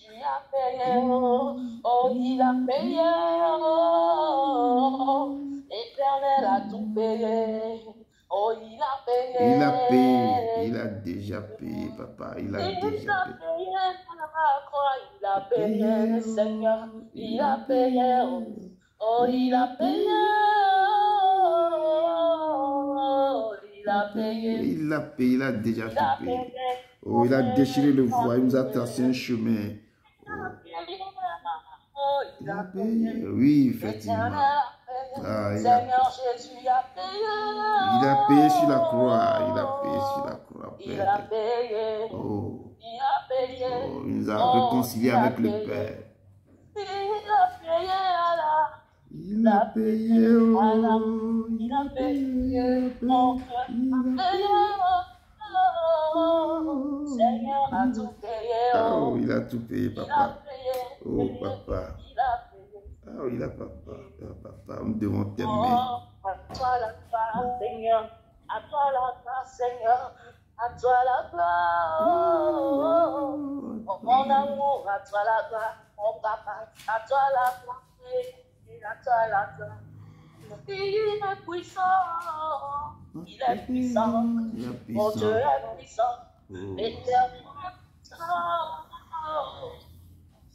tu as payé, oh, il a payé, oh, l'Éternel a tout payé, oh, il a payé. Il a payé, il a déjà payé, papa, il a déjà payé. Il a payé, Seigneur, il a payé, oh, il a payé, oh, il a payé. Il a payé, il a déjà tout payé. Oh, il a déchiré le voile, il nous a tracé un chemin. Oh, il a payé, oui, effectivement. Ah, Seigneur Jésus a payé. Il a payé sur la croix, il a payé sur la croix, Il a Père. payé. Oh, Il a payé. oh, il nous a réconciliés avec le Père. Il a payé à la. Il a payé, oh, Il a payé. Mon cœur a payé. Oh, Seigneur a tout payé. Oh, il a tout payé, Il a papa. payé. Oh, papa. Il a payé. Oh, il a papa. Oh, papa, nous devons t'aimer. Oh, à toi la gloire, Seigneur. À toi la gloire, Seigneur. À toi la gloire. Oh, mon amour, à toi la gloire. Mon papa, à toi la gloire. À toi la gloire. Il est puissant. Il est puissant. Mon Dieu est puissant. L'éternel est puissant.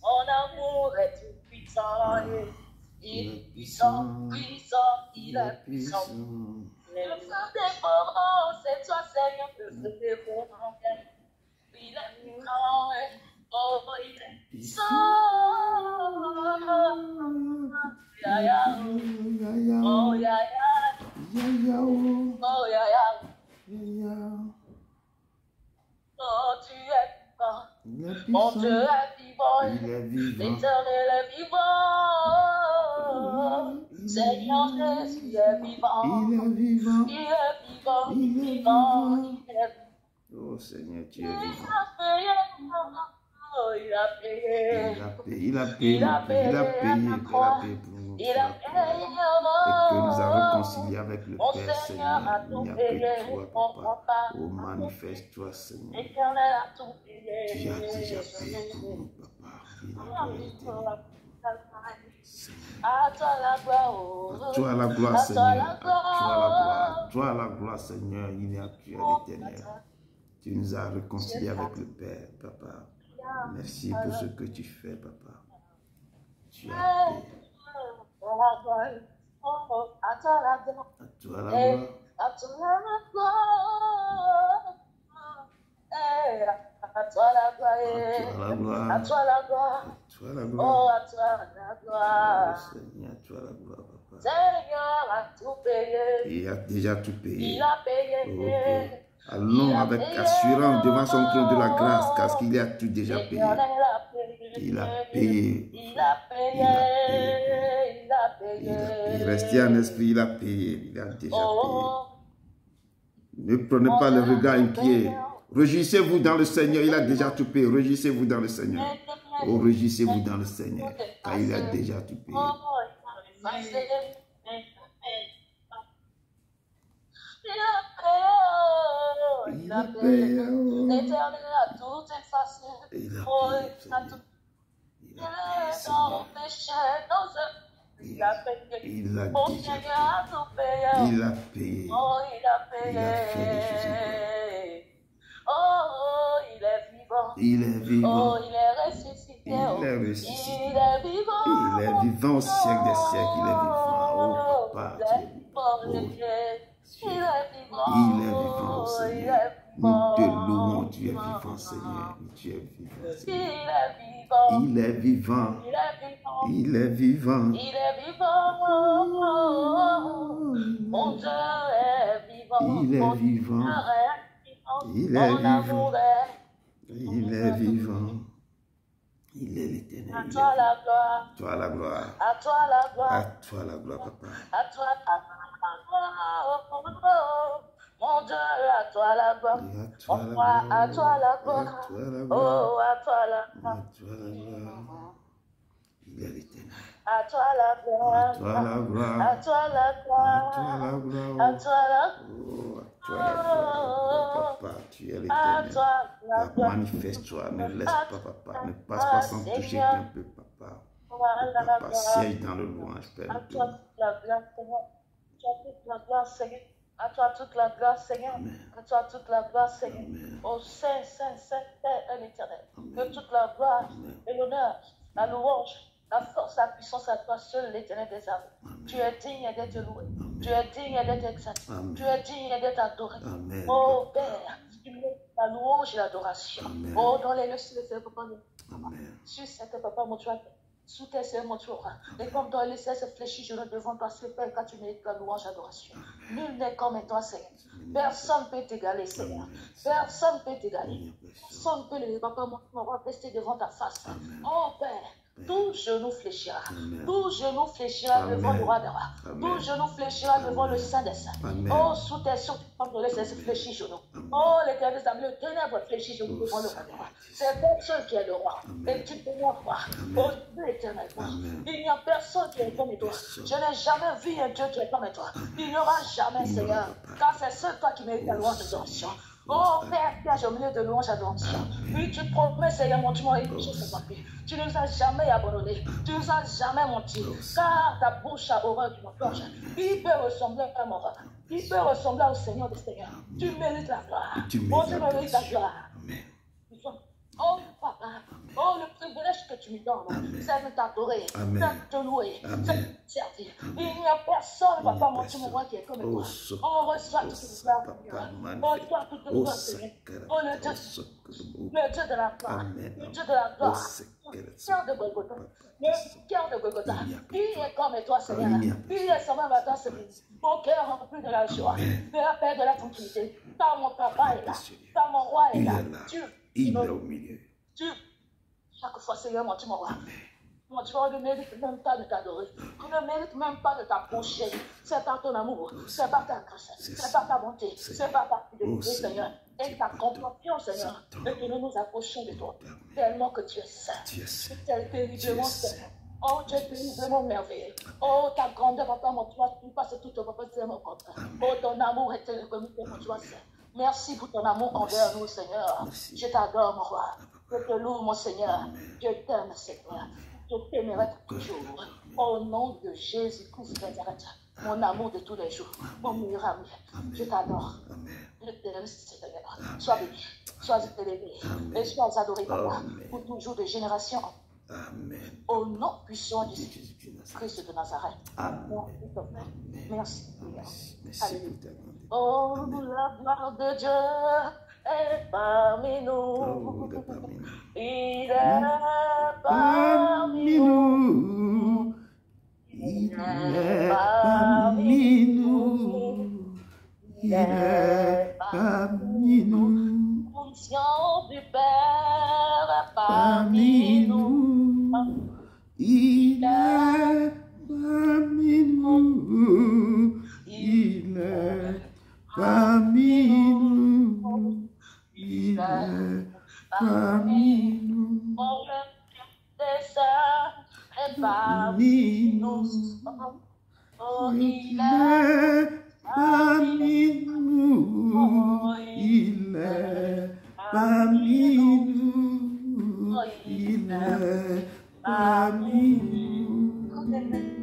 Mon amour est tout puissant. Il est puissant, puissant, il est puissant. Le feu dévorant, c'est toi, Seigneur, le feu dévorant. Il est puissant, oh, il est puissant. Ya ya, oh ya ya, oh ya ya. Oh, tu es vivant. Mon Dieu est vivant. Il est vivant. L'Éternel est vivant. Seigneur Jésus est vivant. Il est vivant. Il est vivant. Il est vivant. vivant. Il est vivant. Oh Seigneur, tu es Il vivant. a payé. Oh, il a payé. Il a payé, il a payé, Il a payé il a payé, la il croix. a payé pour nous. Il a payé. Et que nous avons réconcilié avec le Mon Père, Seigneur a Seigneur. Il tout n'y a payé. que toi, Mon papa. papa. Oh, manifeste-toi, Seigneur. L'Éternel a tout payé. Tu as déjà payé pour nous, papa. Il a payé. À toi la gloire, oh. À toi la gloire, À toi Seigneur. la À toi la gloire. gloire. À toi la gloire, Seigneur. Il n'y a que l'éternel. Tu nous as réconciliés avec le Père, papa. Merci pour ce que tu fais, papa. Tu as payé. À toi la gloire. À toi la gloire. À toi la gloire. À toi la gloire. À toi la gloire. À toi la gloire. À toi la Oh, gloire. à toi la gloire. Oh, Seigneur, à toi la gloire, papa. Seigneur a tout payé. Il a déjà tout payé. Il a payé. Oh, Père. Allons avec assurance devant son trône de la grâce, car qu'il a tout déjà payé. Il a payé. Il a payé. Il a payé. Il a payé. Restez en esprit, il a payé. Il a déjà payé. Ne prenez pas le regard inquiet. Réjouissez-vous dans le Seigneur, il a déjà tout payé. Réjouissez-vous dans le Seigneur. Oh, réjouissez-vous dans le Seigneur, car il a déjà tout payé. Il a payé. L'Éternel a tout effacé. Il a Oh, payé, il a tout Seigneur. Il est dans nos péchés, nos œuvres. Il a payé. Il a Mon déjà Seigneur a tout payé. Il a payé. Oh, il a payé. Il a fait des choses incroyables. Oh, il est vivant. Il est vivant. Oh, il est ressuscité. Il est ressuscité. Il est vivant. Il est vivant au siècle des siècles. Il est vivant. Oh, papa, tu es vivant. Oh, il est vivant. il est vivant, Seigneur. Nous te louons. Tu es vivant, Seigneur. Tu es vivant, Seigneur. Il est vivant. Il est vivant. Il est vivant. Mon Dieu est vivant. Il est vivant. Il est vivant. Il est vivant. Il est l'éternel. À toi la gloire. À toi la gloire. À toi la gloire. À toi la gloire, papa. À toi la gloire. Mon Dieu, à toi la gloire. À toi la gloire. Oh, à toi la gloire. À toi la gloire. Il est l'éternel. À toi la gloire. À toi la gloire. À toi la gloire. À toi la gloire. À toi la Oh, à toi la gloire. Papa, tu es à l'éternel. toi la Papa, gloire. manifeste-toi. Ne laisse À pas, papa. toi, Ne passe pas sans toucher Seigneur. d'un peu, papa. Voilà la Papa, gloire. siège dans le louange, Père. À toi toute la gloire, Seigneur. À toi toute la gloire, Seigneur. À toi toute la gloire, Seigneur. À toi toute la gloire, Seigneur. Au Saint, Saint, Saint, Père et l'Éternel. Que toute la gloire et l'honneur, la louange, la force, la puissance à toi seul, l'Éternel des armées. Tu es digne d'être loué. Tu es digne d'être exalté. Tu es digne d'être adoré. Oh Père, tu mérites la louange et l'adoration. Oh, dans les lieux célestes, papa, sur cette papa, mon Dieu, sous tes ailes, mon Dieu, et comme dans les cieux se fléchit, je ne devant toi, ce Père, quand tu mérites la louange et l'adoration. Nul n'est comme toi, Seigneur. Personne ne peut t'égaler, Seigneur. Personne ne peut t'égaler. Personne ne peut les papa, mon roi, rester devant ta face. Oh Père. Tout genou fléchira. Tout genou fléchira devant le roi des rois. Tout genou fléchira devant le Saint des saints. Oh, sous tes cieux, comme dans les cieux se fléchit genou. Oh, l'Éternel des armées, le ténèbre fléchit genou devant le roi des rois. C'est personne qui est le roi. Et tu peux moi voir. Oh, Dieu éternel, il n'y a personne qui est comme toi. Je n'ai jamais vu un Dieu qui est comme toi. Il n'y aura jamais, Seigneur. Car c'est seul toi qui mérites la louange de l'adoration. Oh Père, qui au milieu de louange et d'adoration. Oui, tu promets, Seigneur, mon Dieu, tu ne nous as jamais abandonnés. Tu ne nous as jamais menti. Car ta bouche a horreur du mensonge. Il peut ressembler à mon roi. Il peut ressembler au Seigneur des Seigneurs. Tu mérites la gloire. Oh, tu mérites la gloire. Oh, Papa, oh, le privilège que tu me donnes, c'est de t'adorer, c'est de te louer, c'est de te servir. Il n'y a personne, Papa, mon Dieu, mon roi, qui est comme toi. Oh, reçois toute le gloire, reçois toute le gloire, Seigneur. Oh, le Dieu de la gloire, le Dieu de la gloire, le cœur de Golgotha, le cœur de Golgotha. Il est comme toi, Seigneur. Il est semblable à toi, Seigneur. Mon cœur rempli de la joie, de la paix, de la tranquillité. Car mon papa est là, car mon roi est là. Il est au milieu. Chaque fois, Seigneur, mon Dieu, mon roi. Mon Dieu, on ne mérite même pas de t'adorer. On ne mérite même pas de t'approcher. C'est par ton amour, c'est par ta grâce, c'est par ta bonté, c'est par ta fidélité, Seigneur. Et ta compassion, Seigneur, et que nous nous approchons de toi. Tellement que tu es saint. Tu es terriblement saint. Oh, tu es terriblement merveilleux. Oh, ta grandeur, papa, mon Dieu, tu passes tout, papa, c'est mon compte. Oh, ton amour est terriblement, mon Dieu, saint. Merci pour ton amour envers nous, Seigneur. Je t'adore, mon roi. Je te loue, mon Seigneur. Je t'aime, Seigneur. Je t'aimerai toujours. Au nom de Jésus-Christ de Nazareth, mon amour de tous les jours, mon meilleur ami, je t'adore. Je t'aime, Seigneur. Sois béni, sois élevé et sois adoré, papa, pour toujours de génération. Amen. Au nom puissant de Jésus-Christ de Nazareth. Amen. Merci. Alléluia. Oh, la gloire de Dieu est parmi nous. Il est parmi nous. Il est parmi nous. Il est parmi nous. Conscient du Père est parmi nous. Il est parmi nous. Il est parmi nous. Il est parmi nous. Oh, le saints est parmi nous. Oh, il est parmi nous. Il est parmi nous. Il est parmi nous.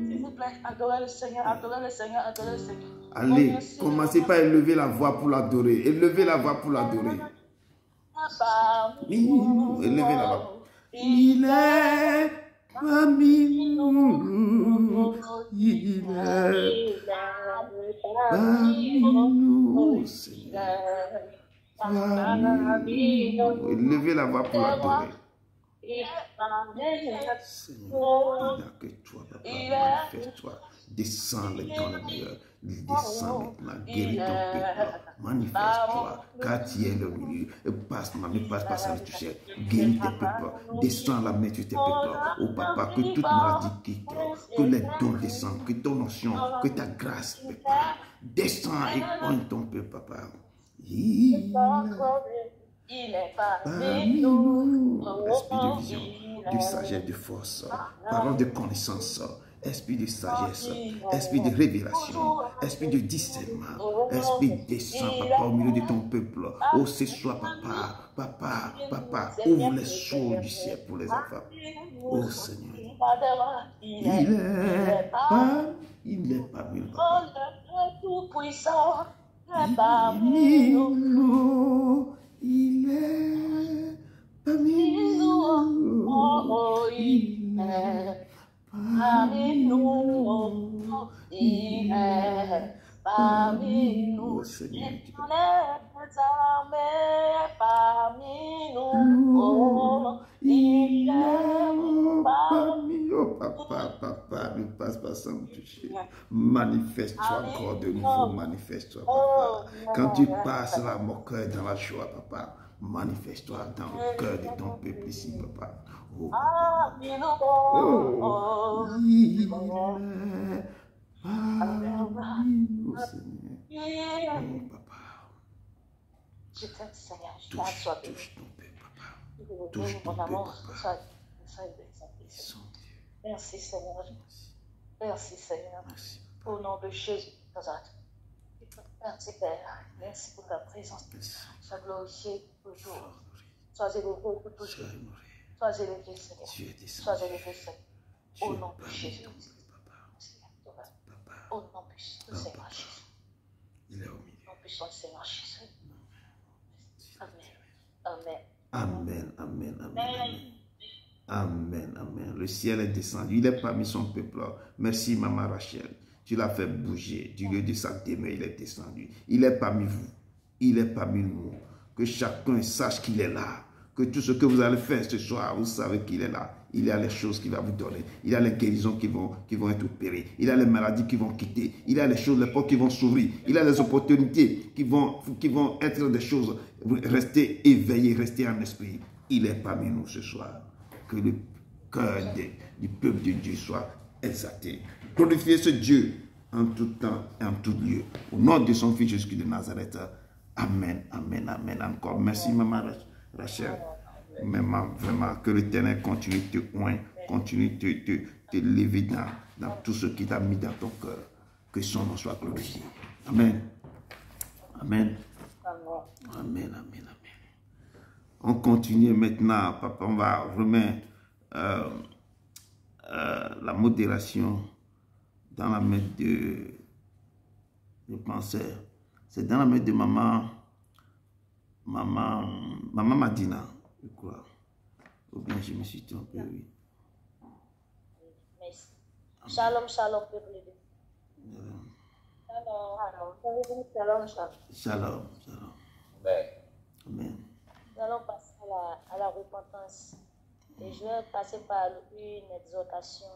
S'il vous plaît, adorez le Seigneur, adorez le Seigneur, adorez le Seigneur. Allez, commencez par élever la voix pour l'adorer. Élevez la voix pour l'adorer. Élevez la voix. Il est parmi nous. Il est parmi nous, Seigneur. Élevez la voix pour l'adorer. Seigneur, que toi, papa, manifeste-toi. Descends dans le milieu. Descends maintenant, guéris ton peuple. Manifeste-toi, car tu es le milieu. Passe, ne passe pas sans le toucher. Guéris tes peuples. Descends la main sur tes peuples. Oh papa, que toute maladie quitte. Que les dons descendent. Que ton onction, que ta grâce, papa. Descends et pointe ton peuple, papa. Il est parmi nous. Esprit de vision. de sagesse, de force, parole de connaissance, esprit de sagesse, esprit de révélation, esprit de discernement, esprit descend, papa, au milieu de ton peuple. Oh, ce soir, papa, papa, papa, ouvre les choses du ciel pour les enfants. Oh Seigneur, il est parmi nous. Tout-puissant, Il est parmi nous. Il est parmi nous. Oh, il est parmi nous. Il est parmi nous. Oh Seigneur, Parmi nous. Oh, il est parmi nous. oh papa, ne passe pas sans me toucher. Manifeste-toi encore de nouveau, manifeste-toi, papa. Quand tu passes là, mon cœur dans la joie, papa, manifeste-toi dans le cœur de ton peuple ici, papa. Oh, papa. Parmi nous. Oh, il est parmi nous, Seigneur. Oh, papa. Je t'aime, Seigneur. Je Touche t'aime, ton peuple, papa. Touche Touche ton mon amour. peuple, papa. Son Dieu. Merci, Seigneur. Merci, Seigneur. Merci, Au nom de Jésus. Merci, Père. Merci pour ta présence. Sois glorifié toujours. Sois élevé pour toujours. Sois élevé, Seigneur. Sois élevé, Seigneur. Au nom de Jésus. Au nom puissant du Seigneur Jésus. Il est au milieu. Au nom puissant du Seigneur Jésus. Amen. Amen, amen, amen, amen. Amen, amen. Le ciel est descendu. Il est parmi son peuple. Merci, maman Rachel. Tu l'as fait bouger. Du lieu de sa demeure, il est descendu. Il est parmi vous. Il est parmi nous. Que chacun sache qu'il est là. Que tout ce que vous allez faire ce soir, vous savez qu'il est là. Il y a les choses qu'il va vous donner. Il y a les guérisons qui vont être opérées. Il y a les maladies qui vont quitter. Il y a les choses, les portes qui vont s'ouvrir. Il y a les opportunités qui vont être des choses. Restez éveillés, restez en esprit. Il est parmi nous ce soir. Que le cœur du peuple de Dieu soit exalté. Glorifiez ce Dieu en tout temps et en tout lieu. Au nom de son Fils Jésus-Christ de Nazareth. Amen, amen, amen. Encore merci, maman Rachel. Maman, vraiment, que l'Éternel continue de te oindre, continue de te lever dans tout ce qu'il t'a mis dans ton cœur. Que son nom soit glorifié. Amen. Amen. Amen, amen, amen. On continue maintenant, papa. On va remettre la modération dans la main de... Je pensais... C'est dans la main de maman Madina, je crois. Ou bien je me suis trompé, oui. Merci. Shalom, shalom, peuple de Dieu. Shalom, shalom. Shalom, shalom. Amen. Nous allons passer à la repentance. Et je vais passer par une exhortation,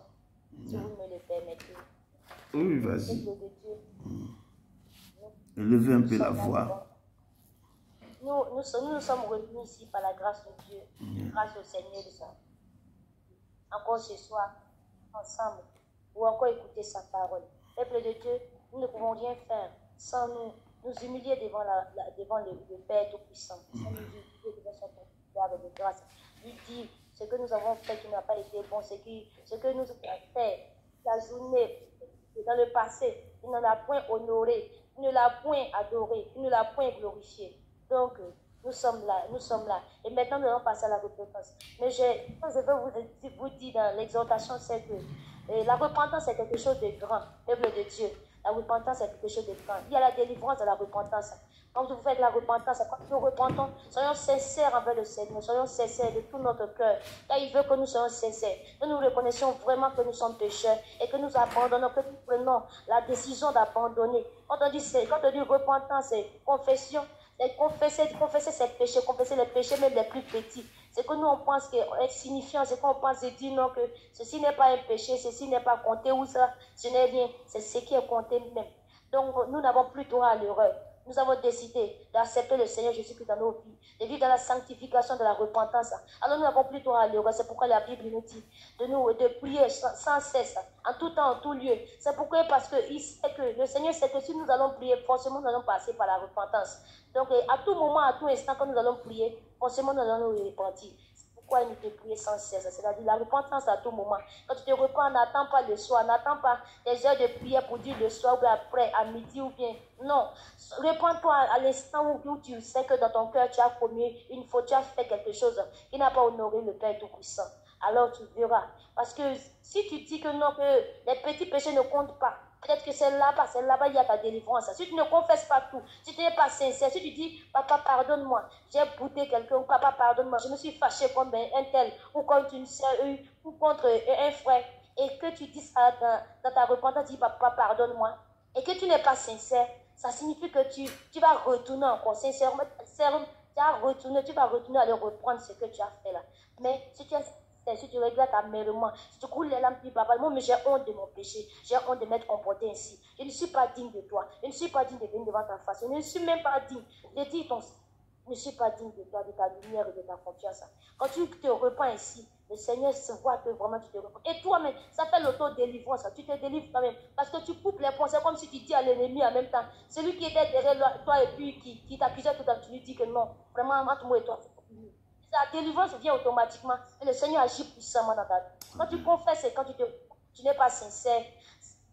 si vous me le permettez. Oui, vas-y. Élevez un peu la voix. Nous sommes revenus ici par la grâce de Dieu, grâce au Seigneur de ça. Encore ce soir, ensemble, ou encore écouter sa parole. Peuple de Dieu, nous ne pouvons rien faire sans nous humilier devant le Père Tout-Puissant, sans nous humilier devant son Père de grâce. Lui dire ce que nous avons fait qui n'a pas été bon, ce que nous avons fait la journée dans le passé, il n'en a point honoré, il ne l'a point adoré, il ne l'a point glorifié. Donc, nous sommes là. Et maintenant, nous allons passer à la repentance. Mais je veux vous dire dans l'exhortation, c'est que la repentance est quelque chose de grand, peuple de Dieu. La repentance est quelque chose de grand. Il y a la délivrance de la repentance. Quand vous faites la repentance, quand nous repentons, soyons sincères envers le Seigneur, soyons sincères de tout notre cœur. Car il veut que nous soyons sincères. Nous reconnaissons vraiment que nous sommes pécheurs et que nous abandonnons, que nous prenons la décision d'abandonner. Quand on dit repentance, c'est confession. C'est confesser ses péchés, confesser les péchés même les plus petits. C'est que nous on pense que est signifiant, c'est qu'on pense et dire non que ceci n'est pas un péché, ceci n'est pas compté ou ça, ce n'est rien, c'est ce qui est compté même. Donc nous n'avons plus droit à l'erreur. Nous avons décidé d'accepter le Seigneur Jésus-Christ dans nos vies, de vivre dans la sanctification de la repentance. Alors nous n'avons plus droit à l'erreur. C'est pourquoi la Bible nous dit de prier sans cesse, en tout temps, en tout lieu. C'est pourquoi, parce que le Seigneur sait que si nous allons prier, forcément nous allons passer par la repentance. Donc à tout moment, à tout instant, quand nous allons prier, forcément nous allons nous repentir. pourquoi il nous te prier sans cesse? C'est-à-dire la repentance à tout moment. Quand tu te repens, n'attends pas le soir, n'attends pas des heures de prière pour dire le soir ou après, à midi ou bien. Non. Repends-toi à l'instant où tu sais que dans ton cœur, tu as commis une faute, tu as fait quelque chose qui n'a pas honoré le Père Tout-Puissant. Alors tu verras. Parce que si tu dis que non, que les petits péchés ne comptent pas, peut-être que c'est là-bas, il y a ta délivrance. Si tu ne confesses pas tout, si tu n'es pas sincère, si tu dis, papa, pardonne-moi, j'ai bouté quelqu'un, ou papa, pardonne-moi, je me suis fâché contre un tel, ou contre une soeur, ou contre un frère, et que tu dis ça dans ta repentance, tu dis, papa, pardonne-moi, et que tu n'es pas sincère, ça signifie que tu vas retourner encore, sincèrement, tu vas retourner à reprendre ce que tu as fait là. Mais si tu regrettes amèrement, si tu coules les larmes, tu dis, papa, moi, mais j'ai honte de mon péché, j'ai honte de m'être comporté ainsi. Je ne suis pas digne de toi, je ne suis pas digne de venir devant ta face, je ne suis même pas digne de dire je ne suis pas digne de toi, de ta lumière et de ta confiance. Quand tu te repens ici, le Seigneur se voit que vraiment tu te repens. Et toi-même, ça fait l'auto-délivrance, tu te délivres toi-même. Parce que tu coupes les ponts, c'est comme si tu dis à l'ennemi en même temps. Celui qui était derrière toi et puis qui t'accusait tout à l'heure, tu lui dis que non, vraiment, entre moi et toi, la délivrance vient automatiquement et le Seigneur agit puissamment dans ta vie. Quand tu confesses et quand tu n'es pas sincère,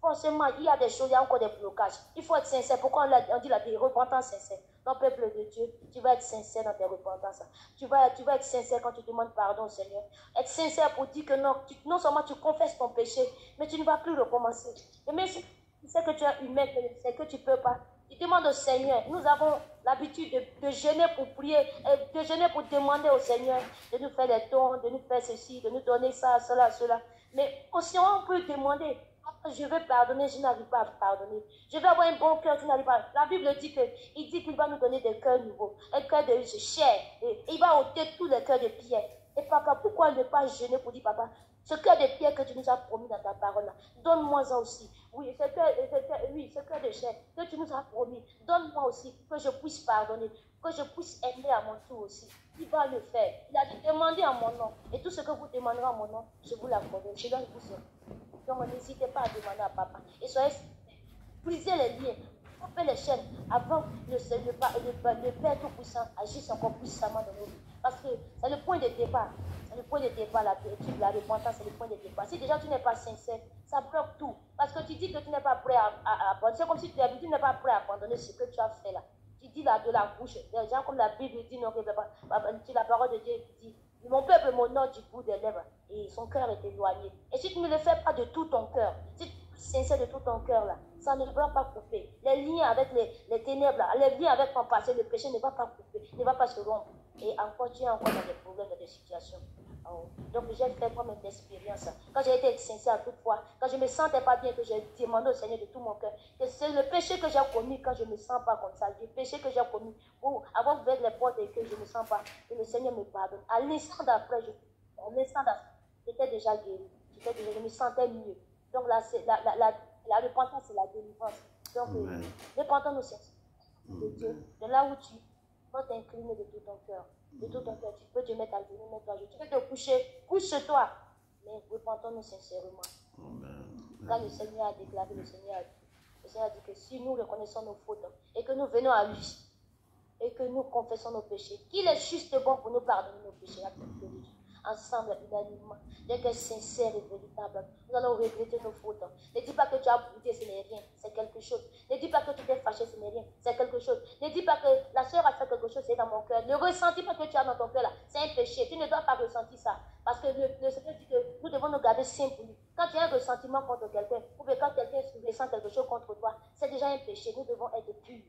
forcément, il y a des choses, il y a encore des blocages. Il faut être sincère. Pourquoi on dit la repentance sincère? Dans le peuple de Dieu, tu vas être sincère dans tes repentances. Tu vas être sincère quand tu demandes pardon au Seigneur. Être sincère pour dire que non seulement tu confesses ton péché, mais tu ne vas plus recommencer. Et même si tu sais que tu es humain, c'est que tu ne peux pas. Tu demandes au Seigneur. Nous avons l'habitude de jeûner pour prier, de jeûner pour demander au Seigneur de nous faire des dons, de nous faire ceci, de nous donner ça, cela, cela. Mais aussi on peut demander. Je veux pardonner, je n'arrive pas à pardonner. Je veux avoir un bon cœur, je n'arrive pas. La Bible dit qu'il va nous donner des cœurs nouveaux, un cœur de chair. Et il va ôter tous les cœurs de pierre. Et papa, pourquoi ne pas jeûner pour dire, papa, ce cœur de pierre que tu nous as promis dans ta parole là, donne-moi ça aussi. Oui, ce cœur de chair que tu nous as promis, donne-moi aussi que je puisse pardonner, que je puisse aimer à mon tour aussi. Il va le faire. Il a dit, demandez en mon nom. Et tout ce que vous demanderez en mon nom, je vous l'accorderai. Je donne vous ça. Donc n'hésitez pas à demander à papa. Et soyez brisez les liens, coupez les chaînes avant que le Père Tout-Puissant agisse encore puissamment dans nos vies. Parce que c'est le point de départ. C'est le point de départ, la repentance, c'est le point de départ. Si déjà tu n'es pas sincère, ça bloque tout. Parce que tu dis que tu n'es pas prêt à abandonner. C'est comme si tu n'es pas prêt à abandonner ce que tu as fait là. Tu dis là de la bouche. Des gens comme la Bible dit, non, la parole de Dieu dit, mon peuple m'honore du bout des lèvres et son cœur est éloigné. Et si tu ne le fais pas de tout ton cœur, si tu es sincère de tout ton cœur là, ça ne va pas couper. Les liens avec les ténèbres, là, les liens avec ton passé, le péché ne va pas couper, ne va pas se rompre. Et encore, tu es encore dans des problèmes, dans des situations. Donc j'ai fait comme une expérience. Quand j'ai été sincère toutefois, quand je ne me sentais pas bien, que j'ai demandé au Seigneur de tout mon cœur, que c'est le péché que j'ai commis quand je ne me sens pas comme ça, le péché que j'ai commis pour avoir ouvert les portes et que je ne me sens pas, que le Seigneur me pardonne. À l'instant d'après, j'étais déjà guéri, je me sentais mieux. Donc la repentance, c'est la délivrance. Donc repentons-nous de Dieu, de là où tu vas t'incliner de tout ton cœur. De tout ton cœur, tu peux te mettre à genoux, mettre à genoux. Tu peux te coucher, couche-toi. Mais repentons-nous sincèrement. Quand le Seigneur a déclaré, le Seigneur a dit que si nous reconnaissons nos fautes et que nous venons à lui et que nous confessons nos péchés, qu'il est juste et bon pour nous pardonner nos péchés, ensemble, unanimement, d'un cœur sincère et véritable, nous allons regretter nos fautes. Ne dis pas que tu as bouté, ce n'est rien, c'est quelque chose. Ne dis pas que tu t'es fâché, ce n'est rien, c'est quelque chose. Ne dis pas que la soeur a fait quelque chose, c'est dans mon cœur. Le ressentiment que tu as dans ton cœur là, c'est un péché. Tu ne dois pas ressentir ça. Parce que le Seigneur dit que nous devons nous garder saints pour lui. Quand tu as un ressentiment contre quelqu'un, ou bien quand quelqu'un ressent quelque chose contre toi, c'est déjà un péché. Nous devons être purs.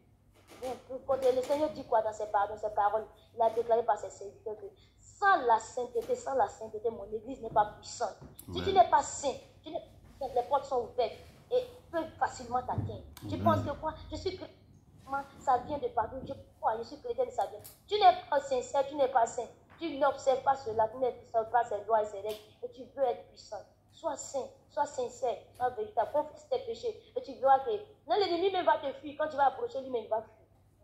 Le Seigneur dit quoi dans ses paroles? Il a déclaré par ses serviteurs que sans la sainteté, mon église n'est pas puissante. Si tu n'es pas saint, les portes sont ouvertes et peuvent facilement t'atteindre. Tu penses que quoi? Je suis chrétien, ça vient de partout. Je suis chrétien, ça vient. Tu n'es pas sincère, tu n'es pas saint. Tu n'observes pas cela, tu n'observes pas ses lois et ses règles et tu veux être puissant. Sois saint, sois sincère, sois véritable, confesse tes péchés et tu verras que l'ennemi même va te fuir. Quand tu vas approcher lui-même, il va fuir.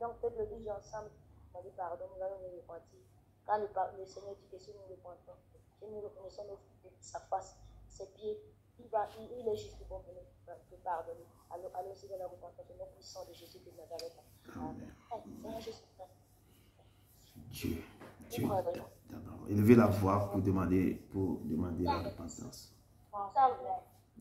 Donc, peuple de Dieu, ensemble, on dit pardon, nous allons nous repentir. Quand le Seigneur dit que si nous repentons, si nous reconnaissons nos fautes, sa face, ses pieds, il est juste bon pour nous pardonner. Allons-y dans la repentance, au nom puissant de Jésus de Nazareth. Amen. Dieu, Dieu élevez la voix pour demander la repentance.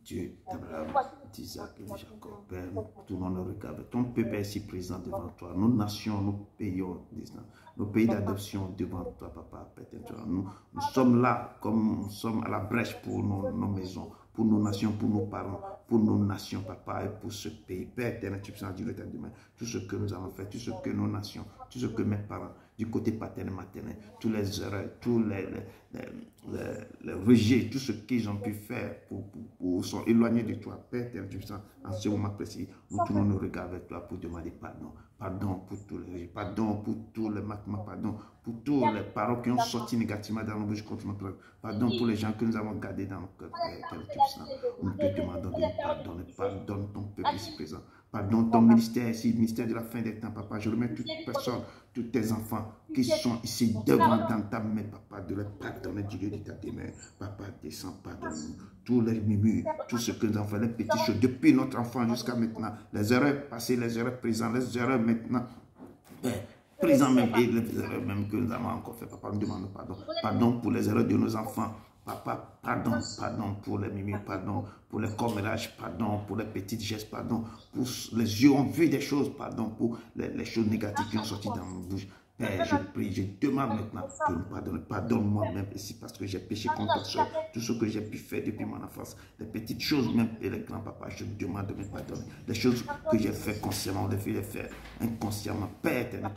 Dieu d'Abraham, d'Isaac et de Jacob, Père, nous tournons le regard. Ton peuple est ici présent devant toi. Nos nations, nos pays d'adoption devant toi, Papa, Père. Nous sommes là comme nous sommes à la brèche pour nos maisons, pour nos nations, pour nos parents, pour nos nations, Papa, et pour ce pays. Père éternel, tu peux en dire ta demain. Tout ce que nous avons fait, tout ce que nos nations, tout ce que mes parents, du côté paternel, maternel, tous les erreurs, tous les rejets, tout ce qu'ils ont pu faire pour sont éloignés de toi, Père éternel, tu peux en ce moment précis, nous tournons nos regards vers toi pour demander pardon. Pardon pour tous les rejets, pardon pour tous les manquements, pardon pour tous les paroles qui ont sorti négativement dans nos bouches contre notre cœur, pardon pour les gens que nous avons gardés dans nos cœurs, Père éternel, tu peux. Nous te demandons de nous pardonner, pardonne ton peuple ici présent. Pardonne ton ministère ici, le ministère de la fin des temps, Papa. Je remets toutes les personnes, tous tes enfants qui sont ici devant dans ta main, Papa, de les pardonner du lieu de ta main. Papa, descends, pardonne-nous. Tous les murmures, tout ce que nous avons fait, les petits choses, depuis notre enfant jusqu'à maintenant, les erreurs passées, les erreurs présentes, les erreurs maintenant, présent même, et les erreurs même que nous avons encore fait, Papa, nous demandons pardon. Pardon pour les erreurs de nos enfants. Papa, pardon pour les mimiques, pardon pour les commérages, pardon pour les petits gestes, pardon pour les yeux ont vu des choses, pardon pour les choses négatives qui ont sorti dans mon bouche. Père, je prie, je demande maintenant de nous pardonner. Pardonne-moi même ici parce que j'ai péché contre toi. Tout ce que j'ai pu faire depuis mon enfance, les petites choses même et les grands papas, je demande de me pardonner. Les choses que j'ai fait consciemment, je les faire inconsciemment. Père éternel,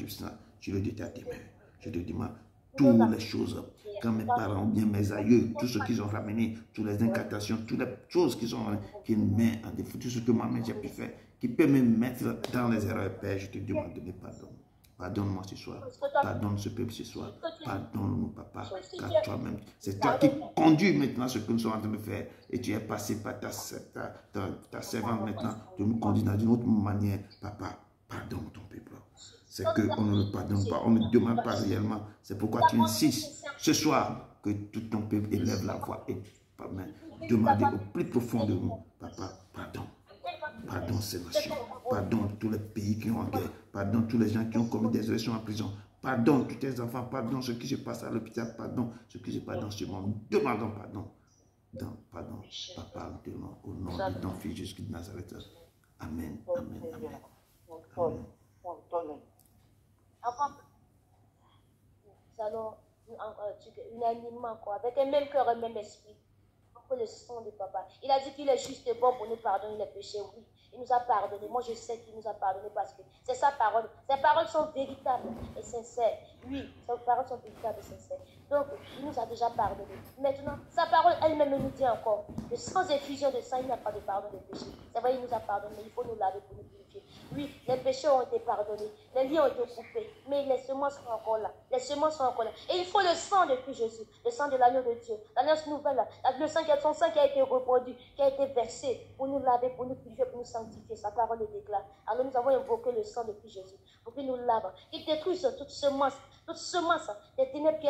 tu le dis à tes mains. Je te demande toutes les choses, quand mes parents ou bien mes aïeux, tout ce qu'ils ont ramené, toutes les incantations, toutes les choses qui me mettent en défaut, tout ce que moi-même j'ai pu faire, qui peut me mettre dans les erreurs, Père, je te demande de me pardonner. Pardonne-moi ce soir, pardonne ce peuple ce soir, pardonne-nous, Papa, car toi-même, c'est toi qui conduis maintenant ce que nous sommes en train de faire, et tu es passé par ta servante maintenant, de nous conduire dans une autre manière, Papa, pardonne ton peuple. C'est qu'on ne le pardonne pas, on ne demande pas réellement. C'est pourquoi tu insistes ce soir que tout ton peuple élève la voix et demander au plus profond de nous, Papa, pardon. Pardon ces nations, pardon tous les pays qui ont en guerre, pardon tous les gens qui ont commis des erreurs en prison, pardon tous tes enfants, pardon ce qui se passe à l'hôpital, pardon ce qui se passe dans ce monde. Demandons pardon. Pardon, Papa, au nom de ton Fils Jésus de Nazareth. Amen, amen, amen. Amen. Nous allons unanimement, avec un même cœur et un même esprit, pour le sang de Papa. Il a dit qu'il est juste et bon pour nous pardonner les péchés, oui. Il nous a pardonné. Moi, je sais qu'il nous a pardonné parce que c'est sa parole. Ses paroles sont véritables et sincères. Oui, ses paroles sont véritables et sincères. Donc, il nous a déjà pardonné. Maintenant, sa parole elle-même nous dit encore que sans effusion de sang, il n'y a pas de pardon des péchés. C'est vrai, il nous a pardonné, mais il faut nous laver pour nous purifier. Oui, les péchés ont été pardonnés, les liens ont été coupés, mais les semences sont encore là. Les semences sont encore là. Et il faut le sang de Christ Jésus, le sang de l'agneau de Dieu, l'alliance nouvelle, le sang son sang qui a été reproduit, qui a été versé pour nous laver, pour nous purifier, pour nous sanctifier. Sa parole le déclare. Alors nous avons invoqué le sang de Christ Jésus pour qu'il nous lave, qu'il détruise toute semence des ténèbres qui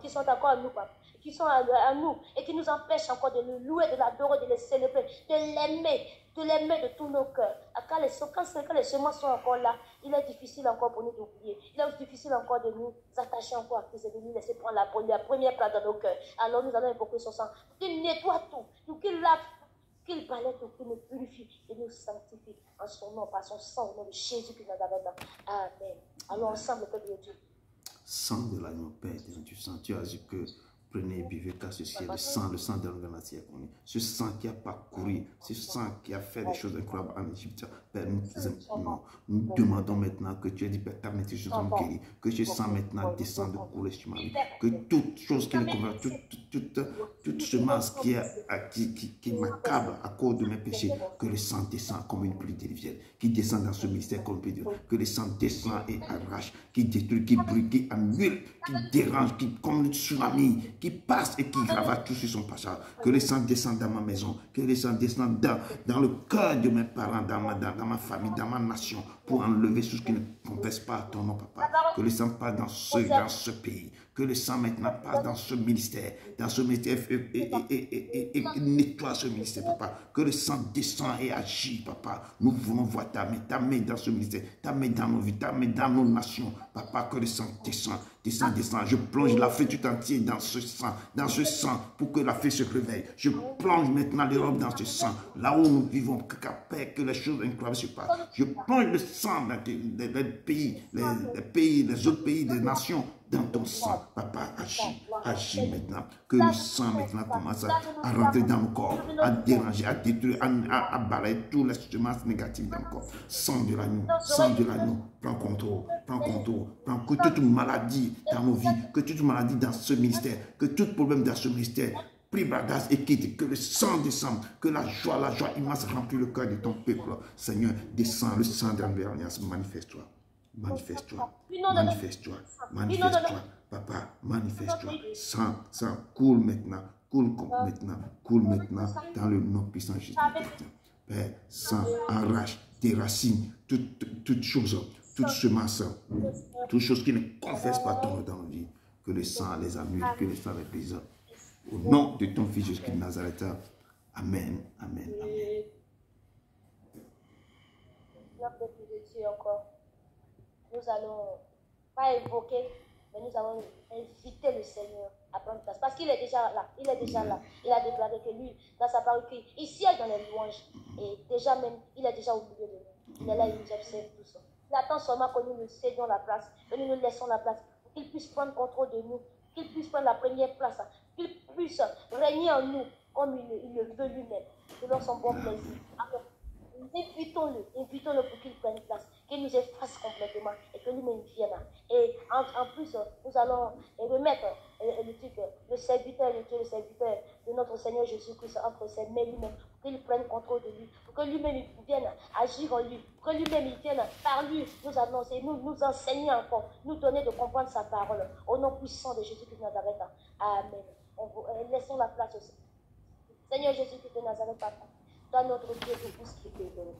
sont encore à nous, Papa, qui sont à nous et qui nous empêchent encore de le louer, de l'adorer, de le célébrer, de l'aimer de tous nos cœurs. Quand les semences sont encore là, il est difficile encore pour nous d'oublier. Il est difficile encore de nous attacher encore à Christ et de nous laisser prendre la première place dans nos cœurs. Alors nous allons invoquer son sang, qu'il nettoie tout, qu'il lave, qu'il balaie tout, qu'il nous purifie et nous sanctifie en son nom, par son sang, au nom de Jésus qui nous a donné. Amen. Alors ensemble, le peuple de Dieu. Sang de l'agneau, Père, du sang, tu as dit que prenez et buvez, car ceci est le sang de l'Angleterre. Ce sang qui a parcouru, ce sang qui a fait des choses incroyables en Égypte. Père, nous demandons maintenant que tu aies dit, Père, ta maîtrise nous guéris, que ce sang maintenant descende de couler sur ma vie, que toute chose qui ne convient, toute semence qui m'accable à cause de mes péchés, que le sang descend comme une pluie de rivière, qui descend dans ce mystère comme une pluie de rivière, que le sang descend et arrache, qui détruit, qui brûle, qui annule, qui dérange, qui comme le tsunami, qui passe et qui ravage tout sur son passage. Que le sang descende dans ma maison, que le sang descende dans le cœur de mes parents, dans ma famille, dans ma nation, pour enlever tout ce qui ne confesse pas à ton nom, Papa. Que le sang passe dans ce pays. Que le sang maintenant passe dans ce ministère, et nettoie ce ministère, papa. Que le sang descend et agit, papa. Nous voulons voir ta main dans ce ministère, ta main dans nos vies, ta main dans nos nations, papa. Que le sang descend. Je plonge l'Afrique tout entière dans ce sang, pour que l'Afrique se réveille. Je plonge maintenant l'Europe dans ce sang, là où nous vivons, que les choses incroyables se passent. Je plonge le sang dans les pays, les autres pays, les nations, dans ton sang, papa, agis maintenant. Que le sang maintenant commence à rentrer dans nos corps, à déranger, à détruire, à balayer tous les semences négatives dans le corps. Sang de l'agneau, prends contrôle, que toute maladie dans nos vies, que toute maladie dans ce ministère, que tout problème dans ce ministère, prie Bradas et quitte, que le sang descende, que la joie immense remplit le cœur de ton peuple. Seigneur, descends, le sang de l'Alliance, manifeste-toi. Manifeste-toi, papa, manifeste-toi. Sang, coule maintenant, dans le nom puissant de Jésus. Père, sang, arrache tes racines, toutes choses, toutes semences, toutes choses qui ne confessent pas ton nom dans la vie. Que le sang les annule, que le sang les brise. Au nom de ton Fils Jésus-Christ de Nazareth. Amen, amen, amen. Nous allons pas évoquer, mais nous allons inviter le Seigneur à prendre place. Parce qu'il est déjà là. Il est déjà là. Il a déclaré que lui, dans sa parole, il siège dans les louanges. Et déjà même, il est déjà au milieu de nous. Il est là, il nous observe tout ça. Il attend seulement que nous nous cédions la place, que nous nous laissons la place, pour qu'il puisse prendre contrôle de nous, qu'il puisse prendre la première place, qu'il puisse régner en nous comme il le veut lui-même, selon son bon plaisir. Alors, invitons-le pour qu'il prenne place, qu'il nous efface complètement et que lui-même vienne. Et en plus, nous allons remettre le serviteur de notre Seigneur Jésus-Christ entre ses mains lui-même, pour qu'il prenne contrôle de lui, pour que lui-même vienne agir en lui, pour que lui-même vienne par lui nous annoncer, nous enseigner encore, nous donner de comprendre sa parole. Au nom puissant de Jésus-Christ de Nazareth. Amen. Laissons la place aussi. Seigneur Jésus-Christ de Nazareth, Papa. Dans notre Dieu, tout ce qui est donné.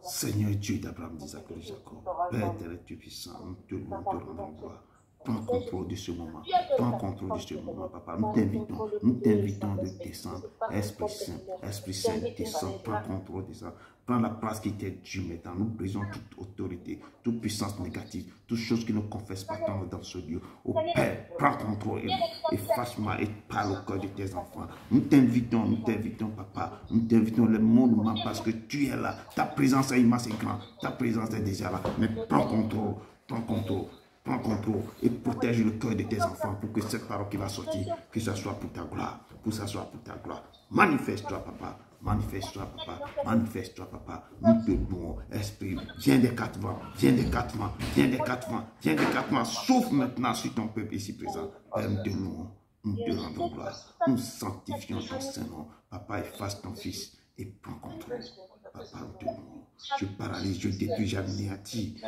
Seigneur Dieu d'Abraham, d'Isaac et de Jacob, Père éternel, tu es puissant, nous te rendons gloire. Prends contrôle de ce moment. Prends contrôle de ce moment, papa. Nous t'invitons de descendre. Esprit Saint, descends. Prends contrôle de ça. Prends la place qui t'est due maintenant. Nous brisons toute autorité, toute puissance négative, toute chose qui ne confesse pas dans ce lieu. Au Père, prends contrôle et fasse-moi et parle au cœur de tes enfants. Nous t'invitons, papa. Nous t'invitons le monde parce que tu es là. Ta présence est immense et grande. Ta présence est déjà là. Mais prends contrôle. Prends contrôle et protège le cœur de tes enfants pour que cette parole qui va sortir, que ce soit pour ta gloire, Manifeste-toi, papa. Manifeste-toi, papa. Nous te louons, Esprit. Viens des quatre vents. Souffle maintenant sur ton peuple ici présent. Père, nous te louons. Nous te rendons gloire. Nous sanctifions ton Saint-Nom. Papa, efface ton Fils et prends contrôle. Papa, nous te louons. Je paralyse, je détruis, j'anéantis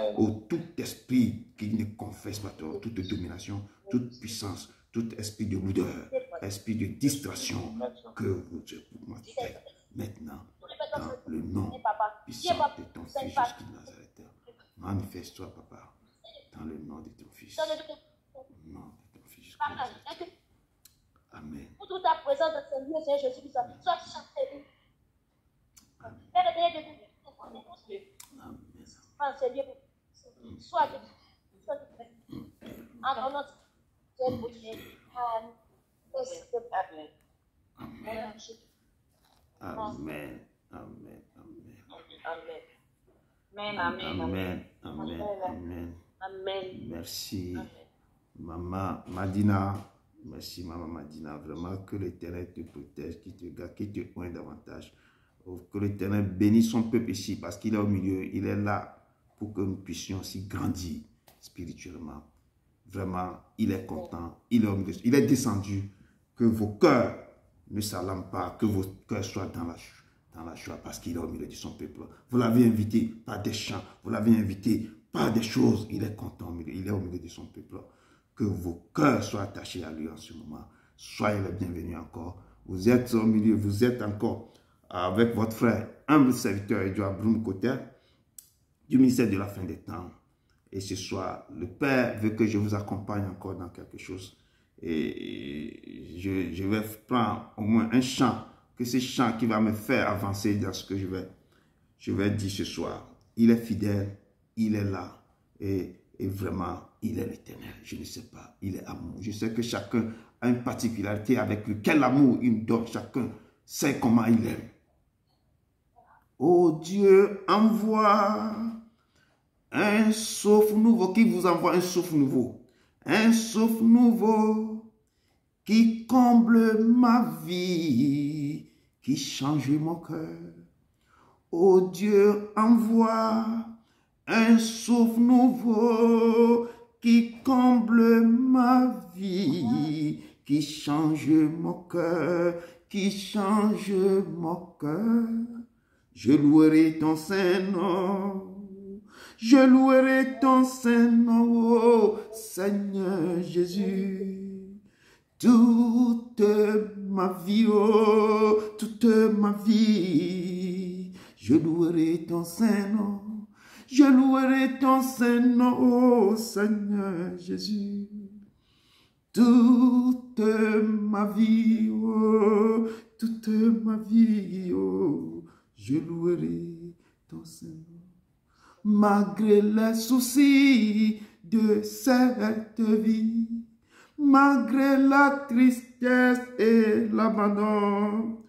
tout esprit qui ne confesse pas toi, toute domination, toute puissance, tout esprit de lourdeur, esprit de distraction que vous faites maintenant dans le nom puissant de ton Fils Jésus de Nazareth. Manifeste-toi, papa, dans le nom de ton Fils. Au nom de ton Fils Jésus de Nazareth. Amen. Pour toute ta présence dans ce lieu, Seigneur Jésus-Christ, sois chanté. Amen. Merci, Maman Madina. Merci, Maman Madina. Vraiment, que l'Éternel te protège, qui te garde, qui te oint davantage. Que l'Éternel bénisse son peuple ici, parce qu'il est au milieu, il est là pour que nous puissions aussi grandir spirituellement. Vraiment, il est content, il est au milieu, il est descendu. Que vos cœurs ne s'alarment pas, que vos cœurs soient dans la joie, parce qu'il est au milieu de son peuple. Vous l'avez invité par des chants, vous l'avez invité par des choses, il est content, il est au milieu de son peuple. Que vos cœurs soient attachés à lui en ce moment. Soyez les bienvenus encore. Vous êtes au milieu, vous êtes encore avec votre frère, humble serviteur Edouard Broum Cotter, du ministère de la fin des temps. Et ce soir, le Père veut que je vous accompagne encore dans quelque chose. Et je vais prendre au moins un chant, que ce chant qui va me faire avancer dans ce que je vais dire ce soir. Il est fidèle, il est là. Et vraiment, il est l'Éternel. Je ne sais pas, il est amour. Je sais que chacun a une particularité avec lui. Quel amour il donne, chacun sait comment il aime. Oh Dieu, envoie un souffle nouveau, qui vous envoie un souffle nouveau. Un souffle nouveau qui comble ma vie, qui change mon cœur. Oh Dieu, envoie un souffle nouveau qui comble ma vie, qui change mon cœur, qui change mon cœur. Je louerai ton Saint-Nom. Je louerai ton Saint-Nom, oh Seigneur Jésus. Toute ma vie, oh, toute ma vie, je louerai ton Saint-Nom. Je louerai ton Saint-Nom, oh Seigneur Jésus. Toute ma vie, oh, toute ma vie, oh, je louerai ton Saint-Nom. Malgré les soucis de cette vie, malgré la tristesse et l'abandon,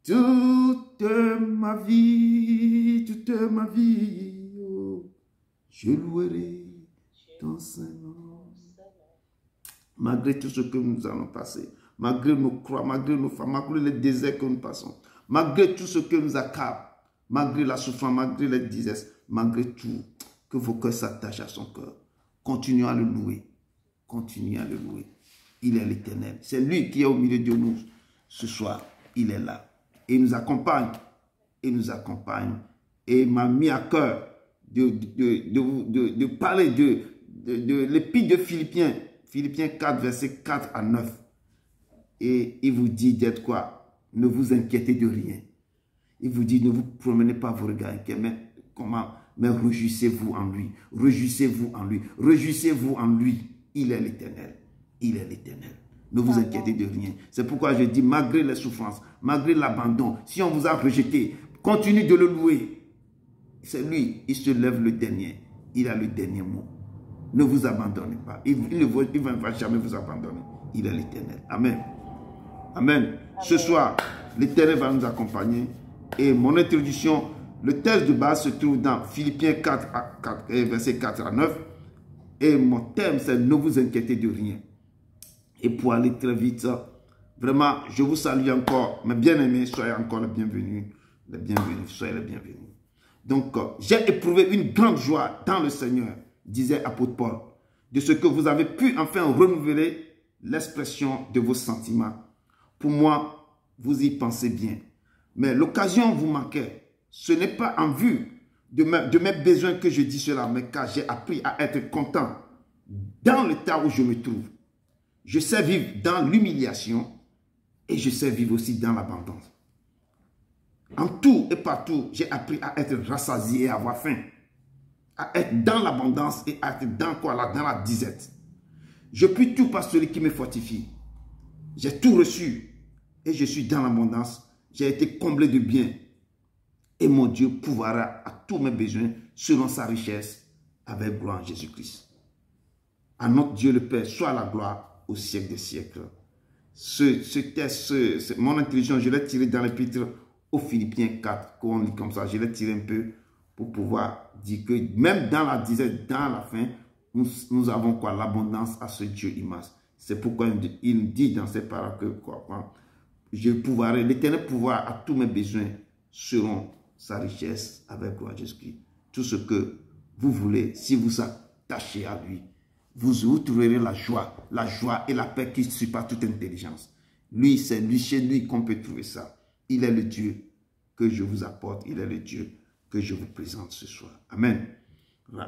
toute ma vie, oh, je louerai ton Saint-Nom. Malgré tout ce que nous allons passer, malgré nos croix, malgré nos femmes, malgré les déserts que nous passons, malgré tout ce que nous accable, malgré la souffrance, malgré les déserts, malgré tout, que vos cœurs s'attachent à son cœur. Continuez à le louer. Continuez à le louer. Il est l'Éternel. C'est lui qui est au milieu de nous. Ce soir, il est là. Et il nous accompagne. Il nous accompagne. Et il m'a mis à cœur de parler de l'épître de Philippiens. Philippiens 4, versets 4 à 9. Et il vous dit d'être quoi? Ne vous inquiétez de rien. Il vous dit, ne vous promenez pas vos regards inquiets, mais comment? Mais réjouissez-vous en lui. Réjouissez-vous en lui. Réjouissez-vous en lui. Il est l'Éternel. Il est l'Éternel. Ne vous inquiétez de rien. C'est pourquoi je dis, malgré les souffrances, malgré l'abandon, si on vous a rejeté, continuez de le louer. C'est lui, il se lève le dernier. Il a le dernier mot. Ne vous abandonnez pas. Il ne va jamais vous abandonner. Il est l'Éternel. Amen. Amen. Ce soir, l'Éternel va nous accompagner. Et mon introduction, le texte de base se trouve dans Philippiens 4, versets 4 à 9. Et mon thème, c'est ne vous inquiétez de rien. Et pour aller très vite, vraiment, je vous salue encore. Mes bien-aimés, soyez encore les bienvenus. Les bienvenus, soyez les bienvenus. Donc, j'ai éprouvé une grande joie dans le Seigneur, disait apôtre Paul, de ce que vous avez pu enfin renouveler l'expression de vos sentiments. Pour moi, vous y pensez bien. Mais l'occasion vous manquait. Ce n'est pas en vue de mes besoins que je dis cela, mais car j'ai appris à être content dans l'état où je me trouve. Je sais vivre dans l'humiliation et je sais vivre aussi dans l'abondance. En tout et partout, j'ai appris à être rassasié et à avoir faim. À être dans l'abondance et à être dans quoi là, dans la disette. Je puis tout par celui qui me fortifie. J'ai tout reçu et je suis dans l'abondance. J'ai été comblé de biens. Et mon Dieu pourvoira à tous mes besoins selon sa richesse avec gloire en Jésus-Christ. À notre Dieu le Père, soit la gloire au siècle des siècles. Ce texte, mon intelligence, je l'ai tiré dans l'épître aux Philippiens 4, qu'on lit comme ça. Je l'ai tiré un peu pour pouvoir dire que même dans la disette, dans la fin, nous avons quoi? L'abondance à ce Dieu immense. C'est pourquoi il dit dans ses paroles que quoi, je pourvoirai, l'Éternel pourvoira à tous mes besoins selon sa richesse avec gloire Jésus-Christ. Tout ce que vous voulez, si vous attachez à lui, vous trouverez la joie et la paix qui surpasse toute intelligence. Lui, c'est chez lui qu'on peut trouver ça. Il est le Dieu que je vous apporte. Il est le Dieu que je vous présente ce soir. Amen.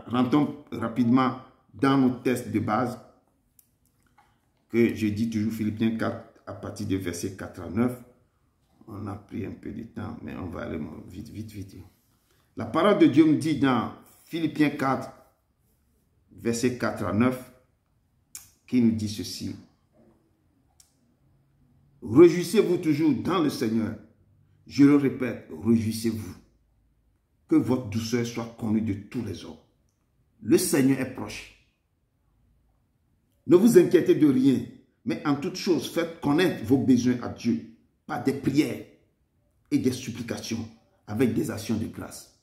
Rentrons rapidement dans nos textes de base que je dis toujours Philippiens 4 à partir de verset 4 à 9. On a pris un peu de temps, mais on va aller vite. La parole de Dieu me dit dans Philippiens 4 verset 4 à 9, qui nous dit ceci. Réjouissez-vous toujours dans le Seigneur. Je le répète, réjouissez-vous. Que votre douceur soit connue de tous les hommes. Le Seigneur est proche. Ne vous inquiétez de rien, mais en toute chose, faites connaître vos besoins à Dieu par des prières et des supplications avec des actions de grâce.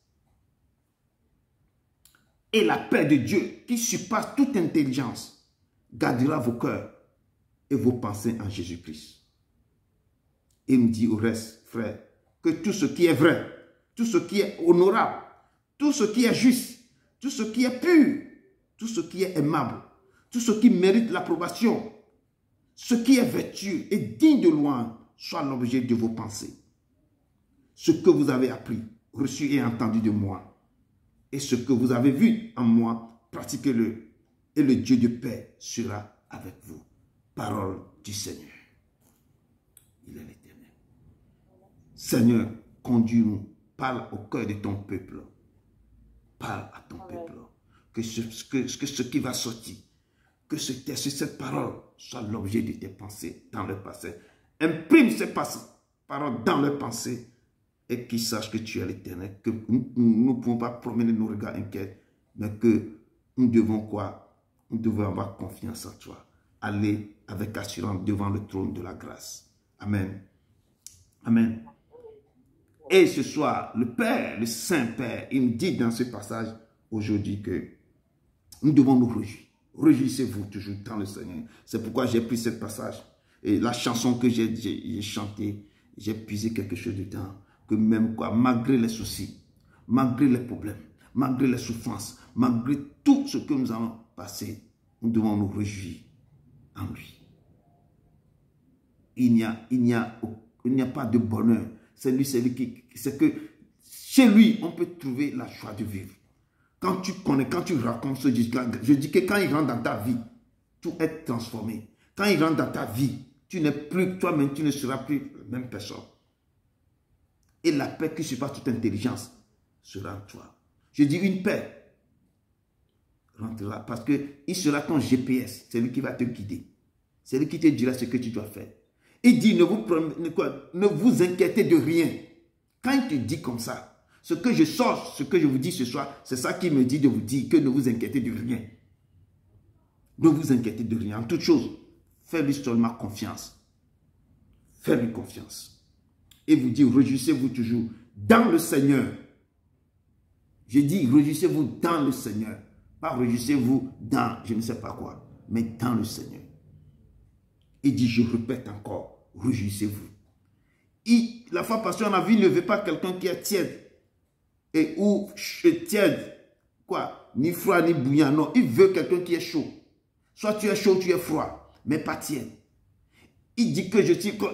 Et la paix de Dieu, qui surpasse toute intelligence, gardera vos cœurs et vos pensées en Jésus-Christ. Et il me dit au reste, frère, que tout ce qui est vrai, tout ce qui est honorable, tout ce qui est juste, tout ce qui est pur, tout ce qui est aimable, tout ce qui mérite l'approbation, ce qui est vertueux et digne de louange, soit l'objet de vos pensées. Ce que vous avez appris, reçu et entendu de moi, et ce que vous avez vu en moi, pratiquez-le, et le Dieu de paix sera avec vous. Parole du Seigneur. Il est l'Éternel. Seigneur, conduis-nous, parle au cœur de ton peuple. Parle à ton peuple. Que ce qui va sortir, que cette parole soit l'objet de tes pensées dans le passé. Imprime ces paroles dans leur pensée et qu'ils sachent que tu es l'Éternel, que nous ne pouvons pas promener nos regards inquiets, mais que nous devons quoi? Nous devons avoir confiance en toi. Aller avec assurance devant le trône de la grâce. Amen. Amen. Et ce soir, le Père, le Saint-Père, il nous dit dans ce passage aujourd'hui que nous devons nous réjouir. Réjouissez-vous toujours dans le Seigneur. C'est pourquoi j'ai pris ce passage. Et la chanson que j'ai chantée, j'ai puisé quelque chose dedans. Que même quoi, malgré les soucis, malgré les problèmes, malgré les souffrances, malgré tout ce que nous allons passer, nous devons nous réjouir en lui. Il n'y a pas de bonheur. C'est que chez lui, on peut trouver la joie de vivre. Quand tu connais, quand tu racontes ce discours, je dis que quand il rentre dans ta vie, tout est transformé. Quand il rentre dans ta vie, tu n'es plus toi-même, tu ne seras plus la même personne. Et la paix qui surpasse toute intelligence sera en toi. Je dis une paix rentrera parce qu'il sera ton GPS, c'est lui qui va te guider. C'est lui qui te dira ce que tu dois faire. Il dit, ne vous inquiétez de rien. Quand il te dit comme ça, ce que je vous dis ce soir, c'est ça qui me dit de vous dire que ne vous inquiétez de rien. Ne vous inquiétez de rien. En toute chose, faites-lui seulement confiance. Faites-lui confiance. Et vous dit, réjouissez-vous toujours dans le Seigneur. Je dis, réjouissez-vous dans le Seigneur. Pas réjouissez-vous dans je ne sais pas quoi, mais dans le Seigneur. Il dit, je répète encore, réjouissez-vous. La fois passée, on a vu, il ne veut pas quelqu'un qui est tiède. Ou tiède, quoi, ni froid, ni bouillant. Non, il veut quelqu'un qui est chaud. Soit tu es chaud, tu es froid, mais pas tiède. Il dit que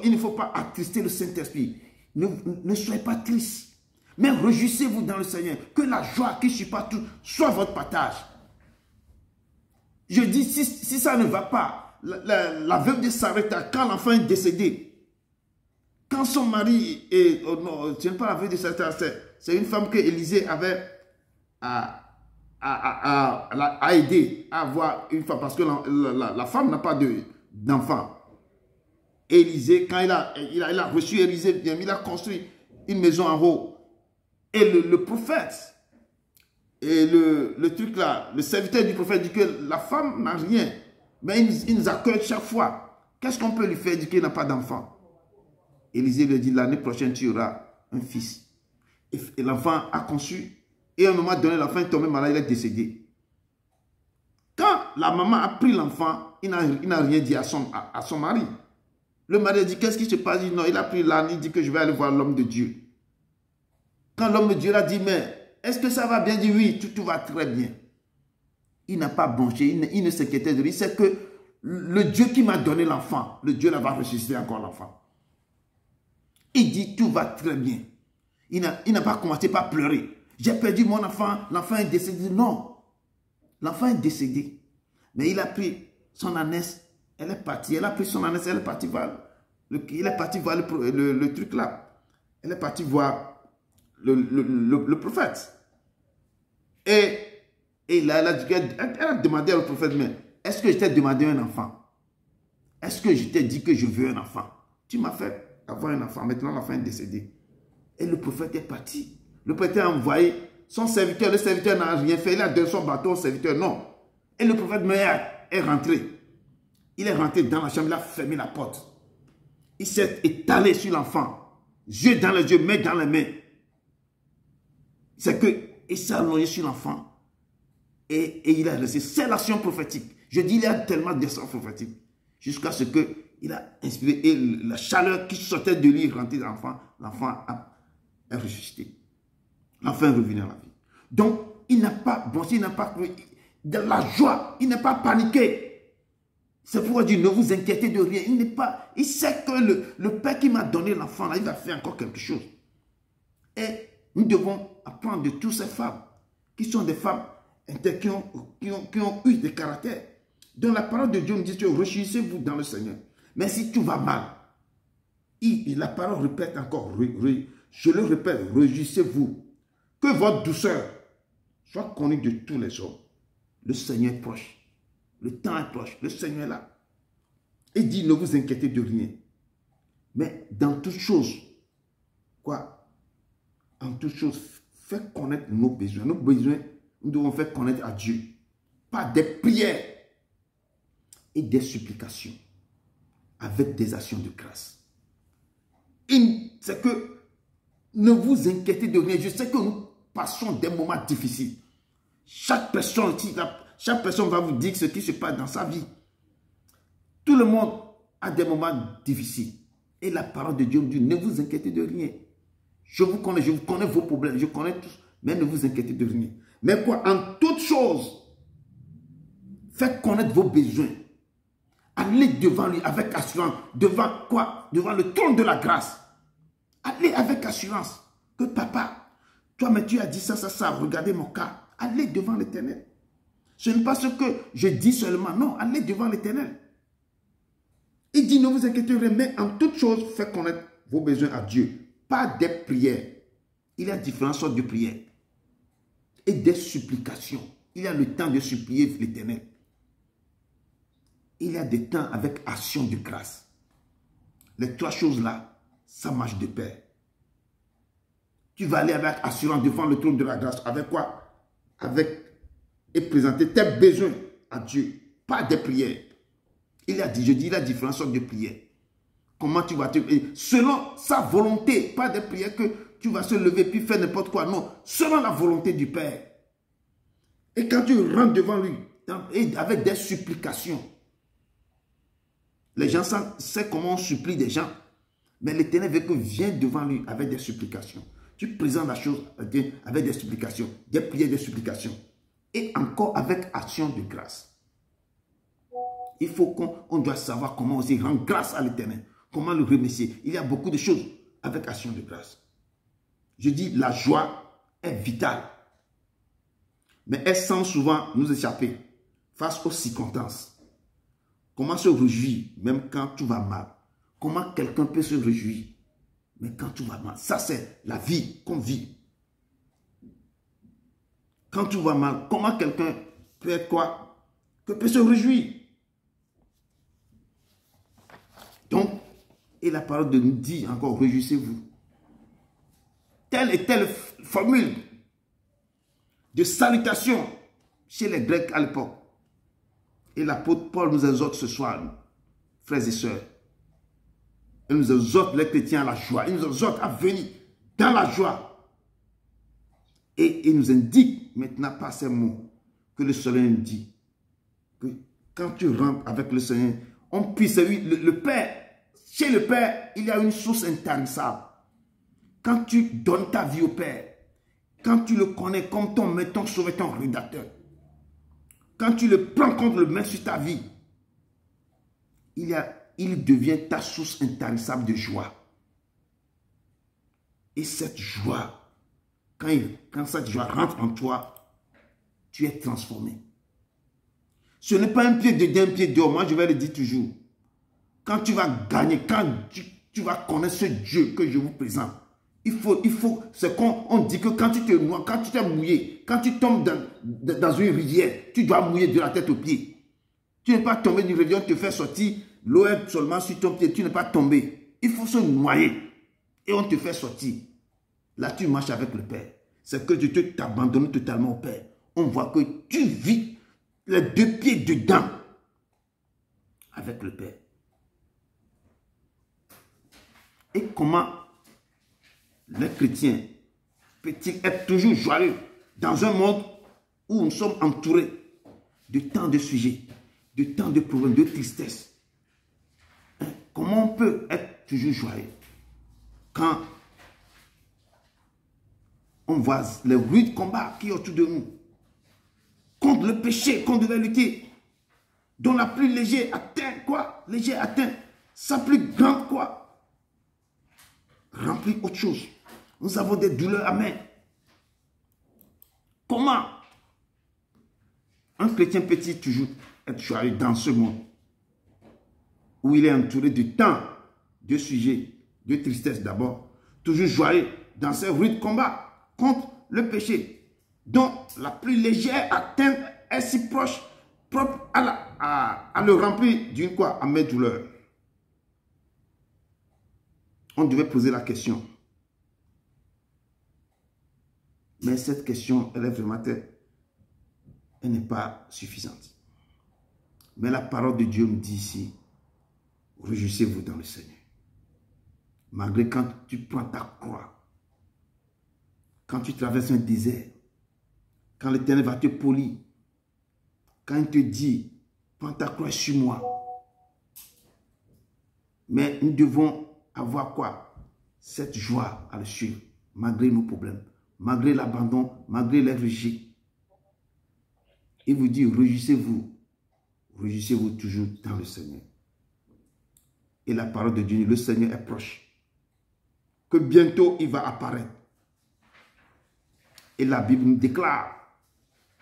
il ne faut pas attrister le Saint-Esprit. Ne soyez pas tristes, mais réjouissez-vous dans le Seigneur. Que la joie qui surpasse tout soit votre partage. Je dis, si ça ne va pas, la veuve de Sarepta, quand l'enfant est décédé, quand son mari est... Oh non, ce n'est pas la veuve de Sarepta, c'est une femme que Élisée avait à aider à avoir une femme, parce que la femme n'a pas d'enfant. Élisée, quand il a reçu Élisée, il a construit une maison en haut. Et le prophète, et le truc là, le serviteur du prophète dit que la femme n'a rien. Mais il nous accueille chaque fois. Qu'est-ce qu'on peut lui faire dire qu'il n'a pas d'enfant? Élisée lui dit, l'année prochaine, tu auras un fils. Et l'enfant a conçu. Et à un moment donné, l'enfant est tombé malade, il est décédé. Quand la maman a pris l'enfant, il n'a rien dit à son mari. Le mari a dit, qu'est-ce qui se passe? Il dit, non, il a pris l'âne, il dit que je vais aller voir l'homme de Dieu. Quand l'homme de Dieu a dit, mais est-ce que ça va bien? Il dit, oui, tout va très bien. Il n'a pas bronché, il ne s'inquiétait de lui. C'est que le Dieu qui m'a donné l'enfant, le Dieu là va ressusciter encore l'enfant. Il dit, tout va très bien. Il n'a pas commencé par pleurer. J'ai perdu mon enfant, l'enfant est décédé. Non, l'enfant est décédé. Mais il a pris son ânesse, elle est partie. Elle a pris son ânesse, elle est partie voir. Il est parti voir le truc là. Elle est partie voir le prophète. Et Et là, elle a demandé au prophète, mais est-ce que je t'ai demandé un enfant? Est-ce que je t'ai dit que je veux un enfant? Tu m'as fait avoir un enfant, maintenant l'enfant est décédé. Et le prophète est parti. Le prophète a envoyé son serviteur, le serviteur n'a rien fait, il a donné son bâton au serviteur, non. Et le prophète est rentré. Il est rentré dans la chambre, il a fermé la porte. Il s'est étalé sur l'enfant, yeux dans les yeux, main dans les mains. C'est que, il s'est allongé sur l'enfant et il a resté. C'est l'action prophétique. Je dis, il y a tellement d'actions prophétiques. Jusqu'à ce qu'il a inspiré et la chaleur qui sortait de lui rentrait dans l'enfant. L'enfant a ressuscité. L'enfant est revenu à la vie. Donc, il n'a pas bossé, il n'a pas cru. De la joie, il n'est pas paniqué. C'est pourquoi il dit, ne vous inquiétez de rien. Il sait que le Père qui m'a donné l'enfant, il va faire encore quelque chose. Et nous devons apprendre de toutes ces femmes, qui sont des femmes qui ont eu des caractères. Dans la parole de Dieu, nous dit, réjouissez-vous dans le Seigneur. Mais si tout va mal, la parole répète encore, je le répète, réjouissez-vous. Que votre douceur soit connue de tous les hommes. Le Seigneur est proche. Le temps est proche. Le Seigneur est là. Il dit, ne vous inquiétez de rien. Mais dans toutes choses, en toutes choses, faites connaître nos besoins. Nos besoins, nous devons faire connaître à Dieu. Par des prières et des supplications. Avec des actions de grâce. C'est que ne vous inquiétez de rien. Je sais que nous passons des moments difficiles. Chaque personne va vous dire ce qui se passe dans sa vie. Tout le monde a des moments difficiles. Et la parole de Dieu nous dit, ne vous inquiétez de rien. Je vous connais vos problèmes, je connais tous, mais ne vous inquiétez de rien. Mais en toute chose, faites connaître vos besoins. Allez devant lui avec assurance. Devant quoi? Devant le trône de la grâce. Allez avec assurance. Que papa, toi, mais tu as dit ça, regardez mon cas. Allez devant l'Éternel. Ce n'est pas ce que je dis seulement. Non, allez devant l'Éternel. Il dit, ne vous inquiétez rien, mais en toute chose, faites connaître vos besoins à Dieu. Pas des prières. Il y a différentes sortes de prières. Et des supplications. Il y a le temps de supplier l'Éternel. Il y a des temps avec action de grâce. Les trois choses-là, ça marche de pair. Tu vas aller avec assurance devant le trône de la grâce. Avec quoi? Et présenter tes besoins à Dieu. Pas des prières. Il a différentes sortes de prières. Comment tu vas te... Selon sa volonté. Pas des prières que tu vas se lever puis faire n'importe quoi. Non. Selon la volonté du Père. Et quand tu rentres devant lui, avec des supplications. Les gens savent comment on supplie des gens. Mais l'Éternel veut que vienne devant lui avec des supplications. Tu présentes la chose avec des supplications, des prières, des supplications. Et encore avec action de grâce. Il faut qu'on doit savoir comment aussi rendre grâce à l'Éternel. Comment le remercier. Il y a beaucoup de choses avec action de grâce. Je dis, la joie est vitale. Mais elle semble souvent nous échapper face aux circonstances. Comment se réjouir même quand tout va mal? Comment quelqu'un peut se réjouir mais quand tout va mal? Ça, c'est la vie qu'on vit. Quand tout va mal, comment quelqu'un peut être quoi? Que peut se réjouir? Donc, et la parole de nous dit encore, réjouissez-vous. Telle et telle formule de salutation chez les Grecs à l'époque. Et l'apôtre Paul nous exhorte ce soir, frères et sœurs. Il nous exhorte les chrétiens à la joie. Il nous exhorte à venir dans la joie. Et il nous indique maintenant par ces mots que le Seigneur nous dit que quand tu rentres avec le Seigneur, on puisse, le Père, chez le Père, il y a une source intarissable. Quand tu donnes ta vie au Père, quand tu le connais comme ton maître, ton sauveur, ton rédacteur, quand tu le prends contre le main sur ta vie, il devient ta source intarissable de joie. Et cette joie, quand cette joie rentre en toi, tu es transformé. Ce n'est pas un pied dedans, un pied dehors. Moi, je vais le dire toujours. Quand tu vas gagner, quand tu vas connaître ce Dieu que je vous présente, c'est qu'on dit que quand tu te noies, quand tu t'es mouillé, quand tu tombes dans une rivière, tu dois mouiller de la tête aux pieds. Tu n'es pas tombé d'une rivière, on te fait sortir, l'eau est seulement sur ton pied, tu n'es pas tombé. Il faut se noyer et on te fait sortir. Là, tu marches avec le Père. C'est que tu t'abandonnes totalement au Père. On voit que tu vis les deux pieds dedans avec le Père. Et comment les chrétiens peut-ils être toujours joyeux dans un monde où nous sommes entourés de tant de sujets, de tant de problèmes, de tristesse? Comment on peut être toujours joyeux quand on voit les rudes combats qui sont autour de nous contre le péché qu'on devait lutter, dont la plus légère atteint quoi? Léger atteint sa plus grande quoi? Remplit autre chose. Nous avons des douleurs amères. Comment un chrétien peut-il toujours être joyeux dans ce monde où il est entouré de tant de sujets, de tristesse d'abord, toujours joyeux dans ces rudes combats contre le péché, dont la plus légère atteinte est si proche, propre à le remplir d'une quoi? Amère douleur. On devait poser la question. Mais cette question, elle est vraiment, elle n'est pas suffisante. Mais la parole de Dieu me dit ici, réjouissez-vous dans le Seigneur. Malgré quand tu prends ta croix, quand tu traverses un désert, quand l'Éternel va te polir, quand il te dit, prends ta croix sur moi. Mais nous devons avoir quoi? Cette joie à le suivre, malgré nos problèmes, malgré l'abandon, malgré les rejets. Il vous dit, réjouissez-vous toujours dans le Seigneur. Et la parole de Dieu, le Seigneur est proche. Que bientôt il va apparaître. Et la Bible nous déclare,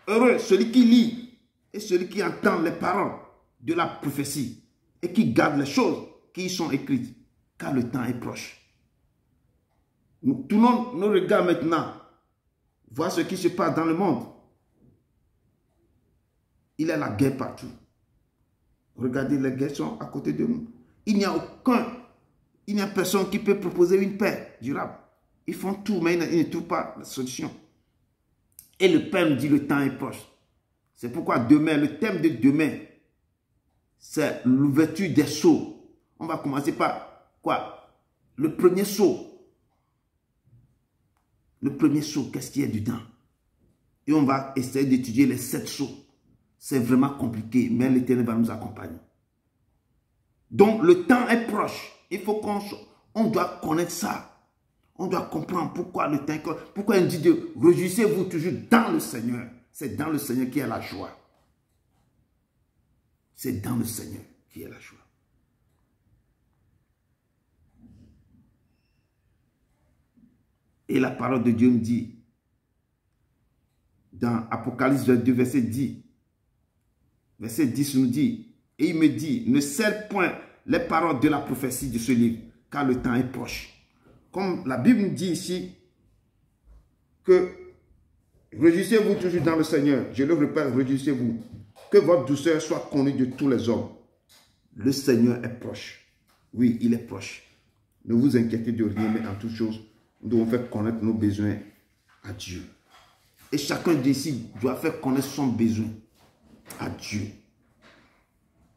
heureux celui qui lit et celui qui entend les paroles de la prophétie et qui garde les choses qui y sont écrites, car le temps est proche. Nous tournons nos regards maintenant, voir ce qui se passe dans le monde. Il y a la guerre partout. Regardez, les guerres sont à côté de nous. Il n'y a personne qui peut proposer une paix durable. Ils font tout, mais ils ne trouvent pas la solution. Et le Père nous dit le temps est proche. C'est pourquoi demain, le thème de demain, c'est l'ouverture des sceaux. On va commencer par quoi? Le premier sceau. Le premier sceau, qu'est-ce qu'il y a dedans? Et on va essayer d'étudier les 7 sceaux. C'est vraiment compliqué, mais l'Éternel va nous accompagner. Donc, le temps est proche. Il faut qu'on doit connaître ça. On doit comprendre pourquoi le temps est proche. Pourquoi il dit de réjouissez-vous toujours dans le Seigneur. C'est dans le Seigneur qui est la joie. C'est dans le Seigneur qui est la joie. Et la parole de Dieu me dit, dans Apocalypse 22, verset 10, verset 10 nous dit, et il me dit, ne scelle point les paroles de la prophétie de ce livre, car le temps est proche. Comme la Bible nous dit ici, que réjouissez-vous toujours dans le Seigneur. Je le répète, réjouissez-vous. Que votre douceur soit connue de tous les hommes. Le Seigneur est proche. Oui, il est proche. Ne vous inquiétez de rien, mais en toutes choses, nous devons faire connaître nos besoins à Dieu. Et chacun d'ici doit faire connaître son besoin à Dieu.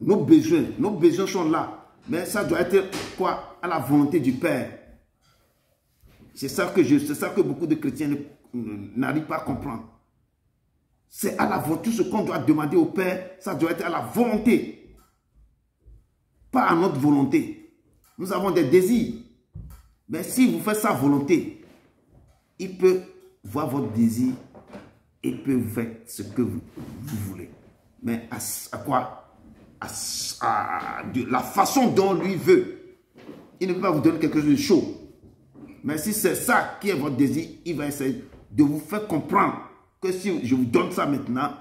Nos besoins sont là. Mais ça doit être quoi? À la volonté du Père. C'est ça que beaucoup de chrétiens n'arrivent pas à comprendre. C'est à la volonté. Tout ce qu'on doit demander au Père, ça doit être à la volonté. Pas à notre volonté. Nous avons des désirs. Mais si vous faites sa volonté, il peut voir votre désir et peut vous faire ce que vous voulez. Mais à quoi? De la façon dont lui veut. Il ne peut pas vous donner quelque chose de chaud. Mais si c'est ça qui est votre désir, il va essayer de vous faire comprendre que si je vous donne ça maintenant,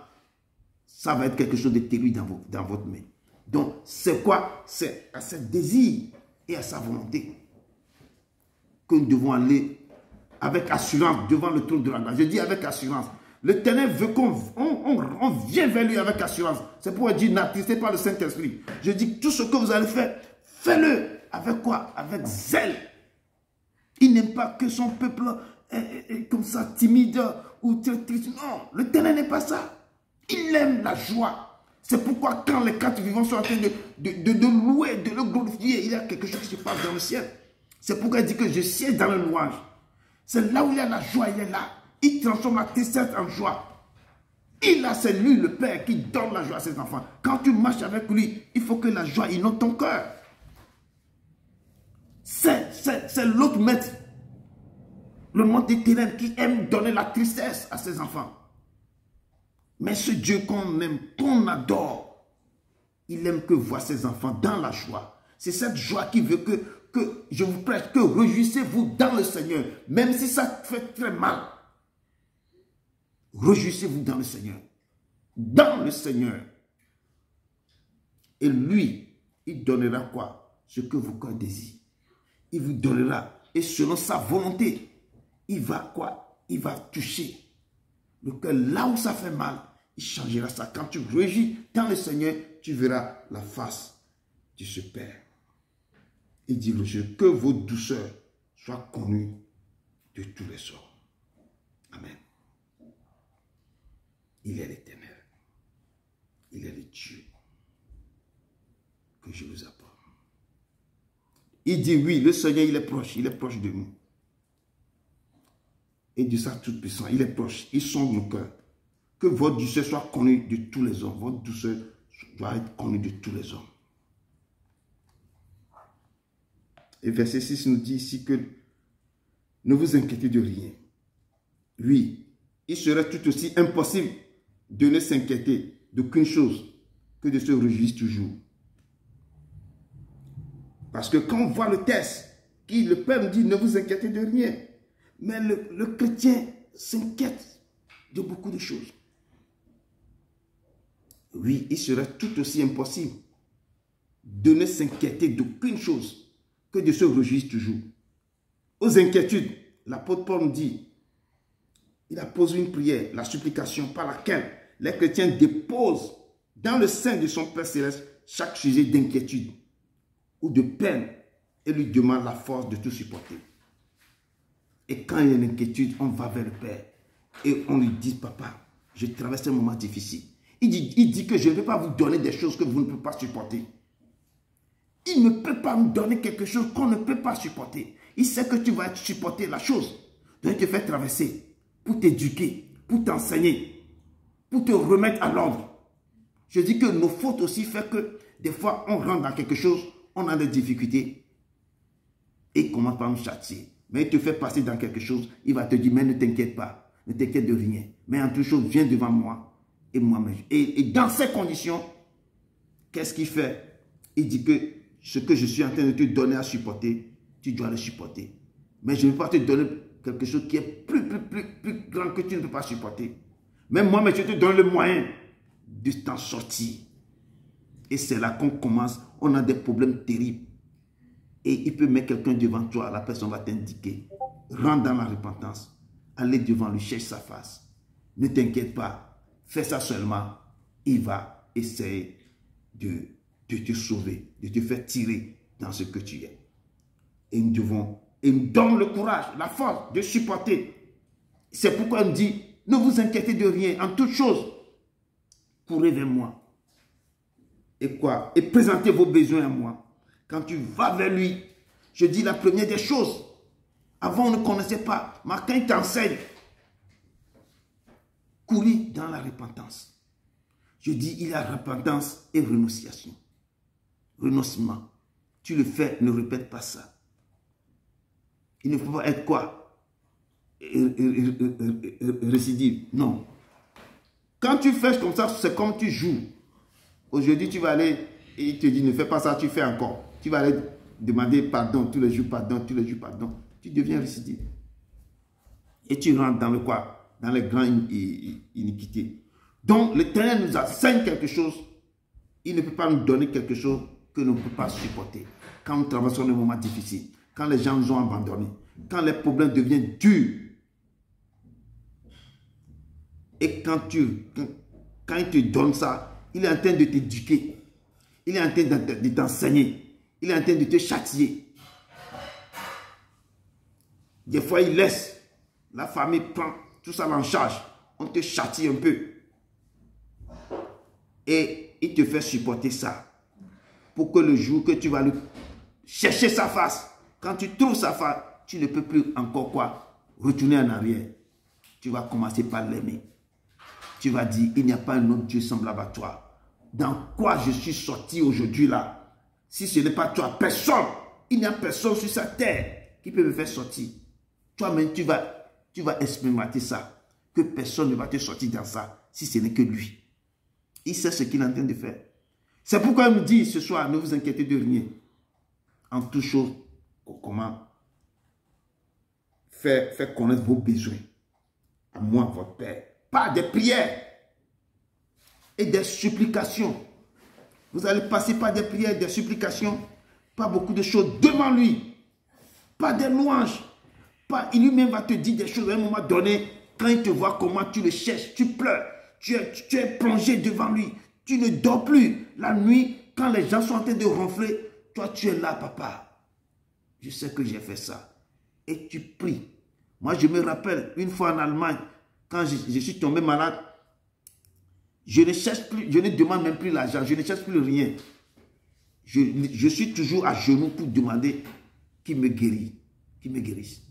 ça va être quelque chose de terrible dans votre main. Donc, c'est quoi? C'est à ce désir et à sa volonté que nous devons aller avec assurance devant le trône de la grâce. Je dis avec assurance. L'Éternel veut qu'on vienne vers lui avec assurance. C'est pourquoi il dit n'attristez pas le Saint-Esprit. Je dis tout ce que vous allez faire, faites-le. Avec quoi? Avec zèle. Il n'aime pas que son peuple est comme ça, timide ou très triste. Non, l'Éternel n'est pas ça. Il aime la joie. C'est pourquoi quand les quatre vivants sont en train de louer, de le glorifier, il y a quelque chose qui se passe dans le ciel. C'est pourquoi il dit que je siège dans le louange. C'est là où il y a la joie, il est là. Il transforme la tristesse en joie. C'est lui, le Père, qui donne la joie à ses enfants. Quand tu marches avec lui, il faut que la joie inonde ton cœur. C'est l'autre maître, le monde éternel, qui aime donner la tristesse à ses enfants. Mais ce Dieu qu'on aime, qu'on adore, il aime que voir ses enfants dans la joie. C'est cette joie qui veut que je vous prêche, que réjouissez-vous dans le Seigneur, même si ça fait très mal. Réjouissez-vous dans le Seigneur. Dans le Seigneur. Et lui, il donnera quoi? Ce que vos cœurs désirent. Il vous donnera. Et selon sa volonté, il va quoi? Il va toucher le cœur là où ça fait mal. Il changera ça. Quand tu réjouis dans le Seigneur, tu verras la face de ce Père. Il dit que vos douceurs soient connues de tous les hommes. Amen. Il est l'Éternel. Il est le Dieu que je vous apporte. Il dit oui, le Seigneur, il est proche de nous. Et de sa toute puissance, il est proche, il sonde nos cœurs. Que votre douceur soit connue de tous les hommes. Votre douceur doit être connue de tous les hommes. Et verset 6 nous dit ici que ne vous inquiétez de rien. Oui, il serait tout aussi impossible de ne s'inquiéter d'aucune chose que de se réjouir toujours. Parce que quand on voit le texte, le Père nous dit ne vous inquiétez de rien. Mais le chrétien s'inquiète de beaucoup de choses. Oui, il serait tout aussi impossible de ne s'inquiéter d'aucune chose que de se réjouir toujours. Aux inquiétudes, l'apôtre Paul nous dit, il a posé une prière, la supplication par laquelle les chrétiens déposent dans le sein de son Père Céleste chaque sujet d'inquiétude ou de peine et lui demande la force de tout supporter. Et quand il y a une inquiétude, on va vers le Père et on lui dit, papa, je traverse un moment difficile. Il dit que je ne peux pas vous donner des choses que vous ne pouvez pas supporter. Il ne peut pas nous donner quelque chose qu'on ne peut pas supporter. Il sait que tu vas supporter la chose. Donc il te fait traverser pour t'éduquer, pour t'enseigner, pour te remettre à l'ordre. Je dis que nos fautes aussi font que des fois on rentre dans quelque chose, on a des difficultés et il commence par nous châtier. Mais il te fait passer dans quelque chose, il va te dire, mais ne t'inquiète pas, ne t'inquiète de rien. Mais en toute chose, viens devant moi et moi-même. Et dans ces conditions, qu'est-ce qu'il fait? Il dit que ce que je suis en train de te donner à supporter, tu dois le supporter. Mais je ne vais pas te donner quelque chose qui est plus grand que tu ne peux pas supporter. Mais moi, je te donne le moyen de t'en sortir. Et c'est là qu'on commence, on a des problèmes terribles. Et il peut mettre quelqu'un devant toi, la personne va t'indiquer. Rentre dans la repentance. Allez devant lui, cherche sa face. Ne t'inquiète pas. Fais ça seulement. Il va essayer de te sauver, de te faire tirer dans ce que tu es. Et nous donne le courage, la force de supporter. C'est pourquoi il me dit, ne vous inquiétez de rien, en toute chose, courez vers moi. Et quoi? Et présentez vos besoins à moi. Quand tu vas vers lui, je dis la première des choses. Avant, on ne connaissait pas. Mais quand il t'enseigne, courir dans la repentance. Je dis, il y a repentance et renonciation. Renoncement. Tu le fais, ne répète pas ça. Il ne faut pas être quoi? Récidive. Non. Quand tu fais comme ça, c'est comme tu joues. Aujourd'hui, tu vas aller et il te dit, ne fais pas ça, tu fais encore. Tu vas aller demander pardon tous les jours, pardon, tous les jours, pardon. Tu deviens récidive. Et tu rentres dans le quoi? Dans les grandes iniquités. Donc, l'Éternel nous enseigne quelque chose. Il ne peut pas nous donner quelque chose que nous ne pouvons pas supporter. Quand nous traversons des moments difficiles, quand les gens nous ont abandonnés, quand les problèmes deviennent durs, et quand il te donne ça, il est en train de t'éduquer, il est en train de t'enseigner, il est en train de te châtier. Des fois, il laisse, la famille prend tout ça en charge, on te châtie un peu. Et il te fait supporter ça, pour que le jour que tu vas lui chercher sa face, quand tu trouves sa face, tu ne peux plus encore quoi, retourner en arrière. Tu vas commencer par l'aimer. Tu vas dire, il n'y a pas un autre Dieu semblable à toi. Dans quoi je suis sorti aujourd'hui là? Si ce n'est pas toi, personne, il n'y a personne sur cette terre qui peut me faire sortir. Toi-même, tu vas expérimenter ça. Que personne ne va te sortir dans ça, si ce n'est que lui. Il sait ce qu'il est en train de faire. C'est pourquoi il me dit ce soir, ne vous inquiétez de rien. En toute chose, comment faire connaître vos besoins à moi, votre Père. Pas des prières et des supplications. Vous allez passer par des prières, des supplications, pas beaucoup de choses devant lui. Pas des louanges. Pas, il lui-même va te dire des choses à un moment donné. Quand il te voit comment tu le cherches, tu pleures. Tu es plongé devant lui. Tu ne dors plus. La nuit, quand les gens sont en train de ronfler, toi tu es là, papa. Je sais que j'ai fait ça. Et tu pries. Moi, je me rappelle, une fois en Allemagne, quand je suis tombé malade, je ne cherche plus, je ne demande même plus l'argent, je ne cherche plus rien. Je suis toujours à genoux pour demander qu'il me guérisse. Qu'il me guérisse.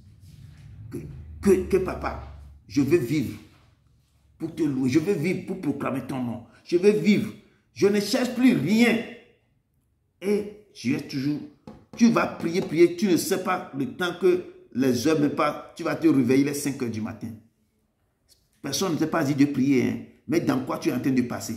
Que papa, je veux vivre pour te louer, je veux vivre pour proclamer ton nom. Je veux vivre. Je ne cherche plus rien. Et tu es toujours, tu vas prier, tu ne sais pas le temps que les heures, même pas, tu vas te réveiller les 5 heures du matin. Personne ne t'a pas dit de prier, hein, mais dans quoi tu es en train de passer?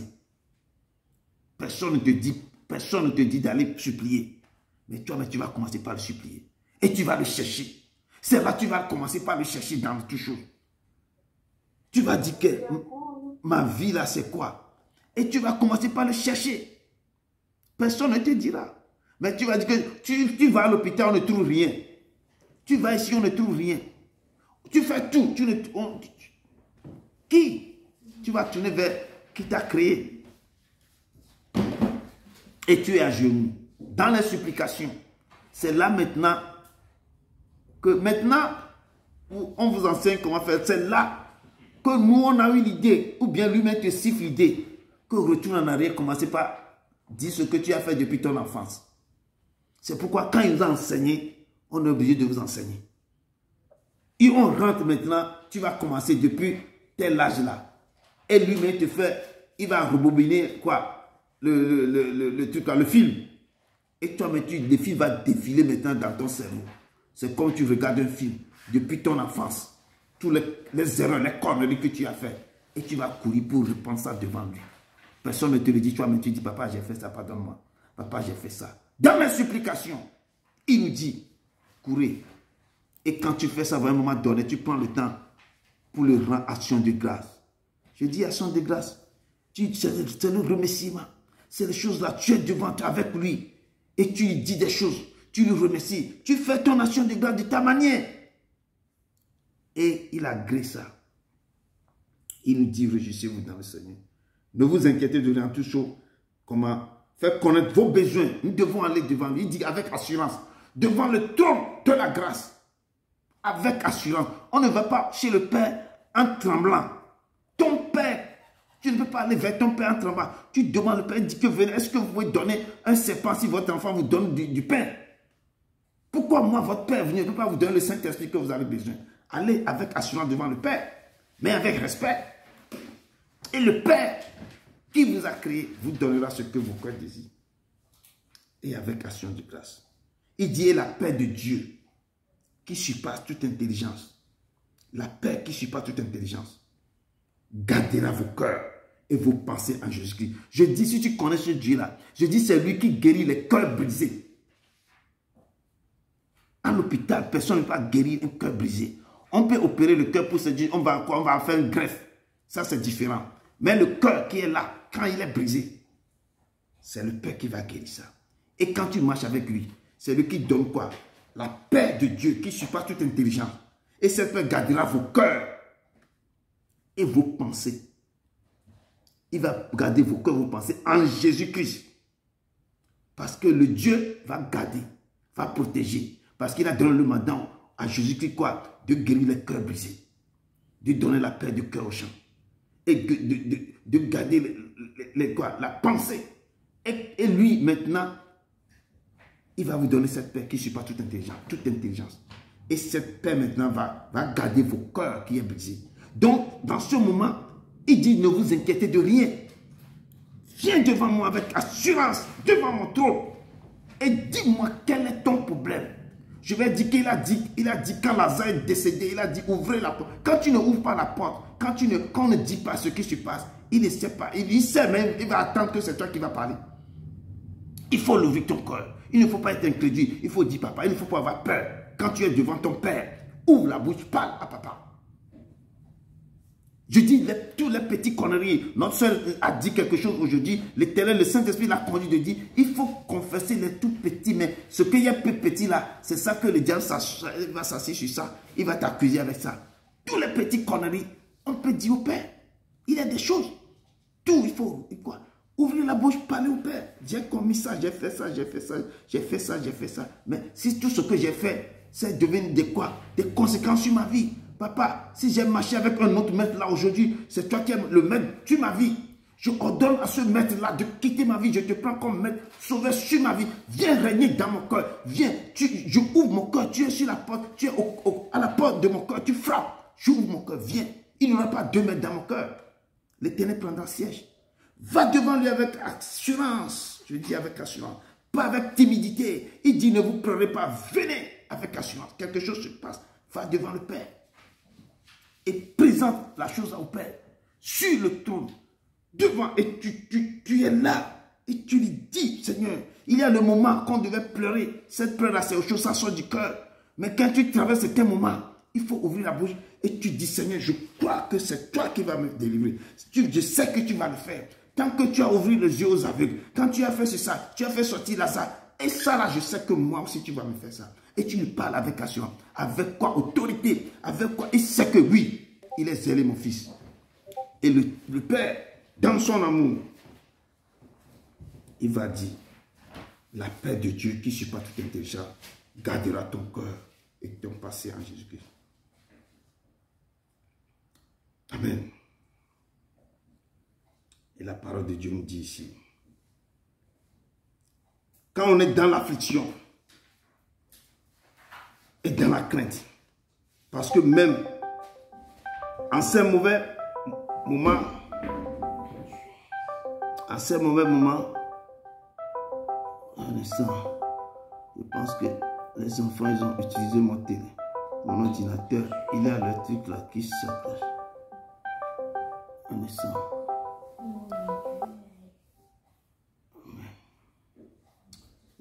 Personne ne te dit d'aller supplier. Mais toi, tu vas commencer par le supplier. Et tu vas le chercher. C'est là que tu vas commencer par le chercher dans toute chose. Tu vas dire que ma vie là, c'est quoi? Et tu vas commencer par le chercher. Personne ne te dira. Mais tu vas dire que tu vas à l'hôpital, on ne trouve rien. Tu vas ici, on ne trouve rien. Tu fais tout. Qui? Tu vas tourner vers qui t'a créé. Et tu es à genoux. Dans les supplications. C'est là maintenant que on vous enseigne comment faire. C'est là que nous on a eu l'idée. Ou bien lui-même te siffle l'idée. Que retourne en arrière, commencez par dire ce que tu as fait depuis ton enfance. C'est pourquoi quand il nous a enseigné, on est obligé de vous enseigner. Et on rentre maintenant, tu vas commencer depuis tel âge là. Et lui-même te fait, il va rebobiner quoi? Le truc là, le film. Et toi, le film va défiler maintenant dans ton cerveau. C'est comme tu regardes un film depuis ton enfance. Tous les erreurs, les conneries que tu as fait. Et tu vas courir pour reprendre ça devant lui. Personne ne te le dit, toi-même tu dis, papa, j'ai fait ça, pardonne-moi. Papa, j'ai fait ça. Dans mes supplications, il nous dit, courez. Et quand tu fais ça, à un moment donné, tu prends le temps pour le rendre action de grâce. Je dis action de grâce. C'est le remerciement. C'est les choses là, tu es devant avec lui. Et tu lui dis des choses. Tu lui remercies. Tu fais ton action de grâce de ta manière. Et il agrée ça. Il nous dit, réjouissez-vous dans le Seigneur. Ne vous inquiétez de rien, tout chaud. Comment faire connaître vos besoins. Nous devons aller devant lui. Il dit avec assurance. Devant le trône de la grâce. Avec assurance. On ne va pas chez le Père en tremblant. Ton Père, tu ne peux pas aller vers ton Père en tremblant. Tu demandes le Père, il dit que venez. Est-ce que vous pouvez donner un serpent si votre enfant vous donne du pain? Pourquoi moi, votre Père, vous ne pouvez pas vous donner le Saint-Esprit que vous avez besoin? Allez avec assurance devant le Père. Mais avec respect. Et le Père qui vous a créé vous donnera ce que vos cœurs désirent. Et avec action de grâce. Il dit, et la paix de Dieu qui surpasse toute intelligence. La paix qui surpasse toute intelligence. Gardera vos cœurs et vos pensées en Jésus-Christ. Je dis, si tu connais ce Dieu-là, je dis, c'est lui qui guérit les cœurs brisés. À l'hôpital, personne ne peut pas guérir un cœur brisé. On peut opérer le cœur pour se dire, on va faire une greffe. Ça, c'est différent. Mais le cœur qui est là, quand il est brisé, c'est le Père qui va guérir ça. Et quand tu marches avec lui, c'est lui qui donne quoi? la paix de Dieu qui surpasse toute intelligence. Et cette paix gardera vos cœurs et vos pensées. Il va garder vos cœurs, vos pensées en Jésus-Christ. Parce que le Dieu va garder, va protéger. Parce qu'il a donné le mandat à Jésus-Christ quoi? De guérir les cœurs brisés. De donner la paix du cœur aux gens. Et de garder la pensée. Et lui, maintenant, il va vous donner cette paix qui ne suit pas toute intelligence. Et cette paix, maintenant, va garder vos cœurs qui est brisé. Donc, dans ce moment, il dit, ne vous inquiétez de rien. Viens devant moi avec assurance, devant mon trône. Et dis-moi quel est ton problème. Je vais dire qu'il a dit quand Lazare est décédé, il a dit ouvrez la porte. Quand tu ne ouvres pas la porte, quand on ne dit pas ce qui se passe, il ne sait pas. Il sait même, il va attendre que c'est toi qui vas parler. Il faut l'ouvrir ton cœur. Il ne faut pas être incrédule. Il faut dire papa, il ne faut pas avoir peur. Quand tu es devant ton père, ouvre la bouche, parle à papa. Je dis toutes les petites conneries. Notre soeur a dit quelque chose aujourd'hui. L'Éternel, le Saint-Esprit l'a conduit de dire, il faut confesser les tout petits. Mais ce qu'il y a peu petit là, c'est ça que le diable va s'asseoir sur ça. Il va t'accuser avec ça. Toutes les petites conneries, on peut dire au Père. Il y a des choses. Tout, il faut quoi? Ouvrir la bouche, parler au Père. J'ai commis ça, j'ai fait ça, j'ai fait ça, j'ai fait ça, j'ai fait ça. Mais si tout ce que j'ai fait, c'est devenu des quoi? Des conséquences sur ma vie. Papa, si j'ai marché avec un autre maître là aujourd'hui, c'est toi qui es le maître sur ma vie. Je ordonne à ce maître-là de quitter ma vie. Je te prends comme maître, sauveur sur ma vie. Viens régner dans mon cœur. Viens, je ouvre mon cœur. Tu es sur la porte, tu es à la porte de mon cœur. Tu frappes. J'ouvre mon cœur. Viens. Il n'y aura pas 2 mètres dans mon cœur. L'Éternel prendra siège. Va devant lui avec assurance. Je dis avec assurance. Pas avec timidité. Il dit ne vous pleurez pas. Venez avec assurance. Quelque chose se passe. Va devant le Père. Et présente la chose au Père. Sur le trône. Devant. Et tu es là. Et tu lui dis, Seigneur, il y a le moment qu'on devait pleurer. Cette pleur-là, c'est autre chose, ça sort du cœur. Mais quand tu traverses certains moments, il faut ouvrir la bouche et tu dis, Seigneur, je crois que c'est toi qui vas me délivrer. Je sais que tu vas le faire. Tant que tu as ouvert les yeux aux aveugles, quand tu as fait ça, tu as fait sortir Lazare. Et ça là, je sais que moi aussi tu vas me faire ça. Et tu lui parles avec assurance. Avec quoi? Autorité. Avec quoi? Il sait que oui, il est zélé mon fils. Et le Père, dans son amour, il va dire, la paix de Dieu qui ne suit pas toute intelligence, gardera ton cœur et ton passé en Jésus-Christ. Amen. Et la parole de Dieu nous dit ici, quand on est dans l'affliction et dans la crainte, parce que même en ces mauvais moments, un instant, je pense que les enfants, ils ont utilisé mon ordinateur. Il y a le truc là qui s'attache. Un instant.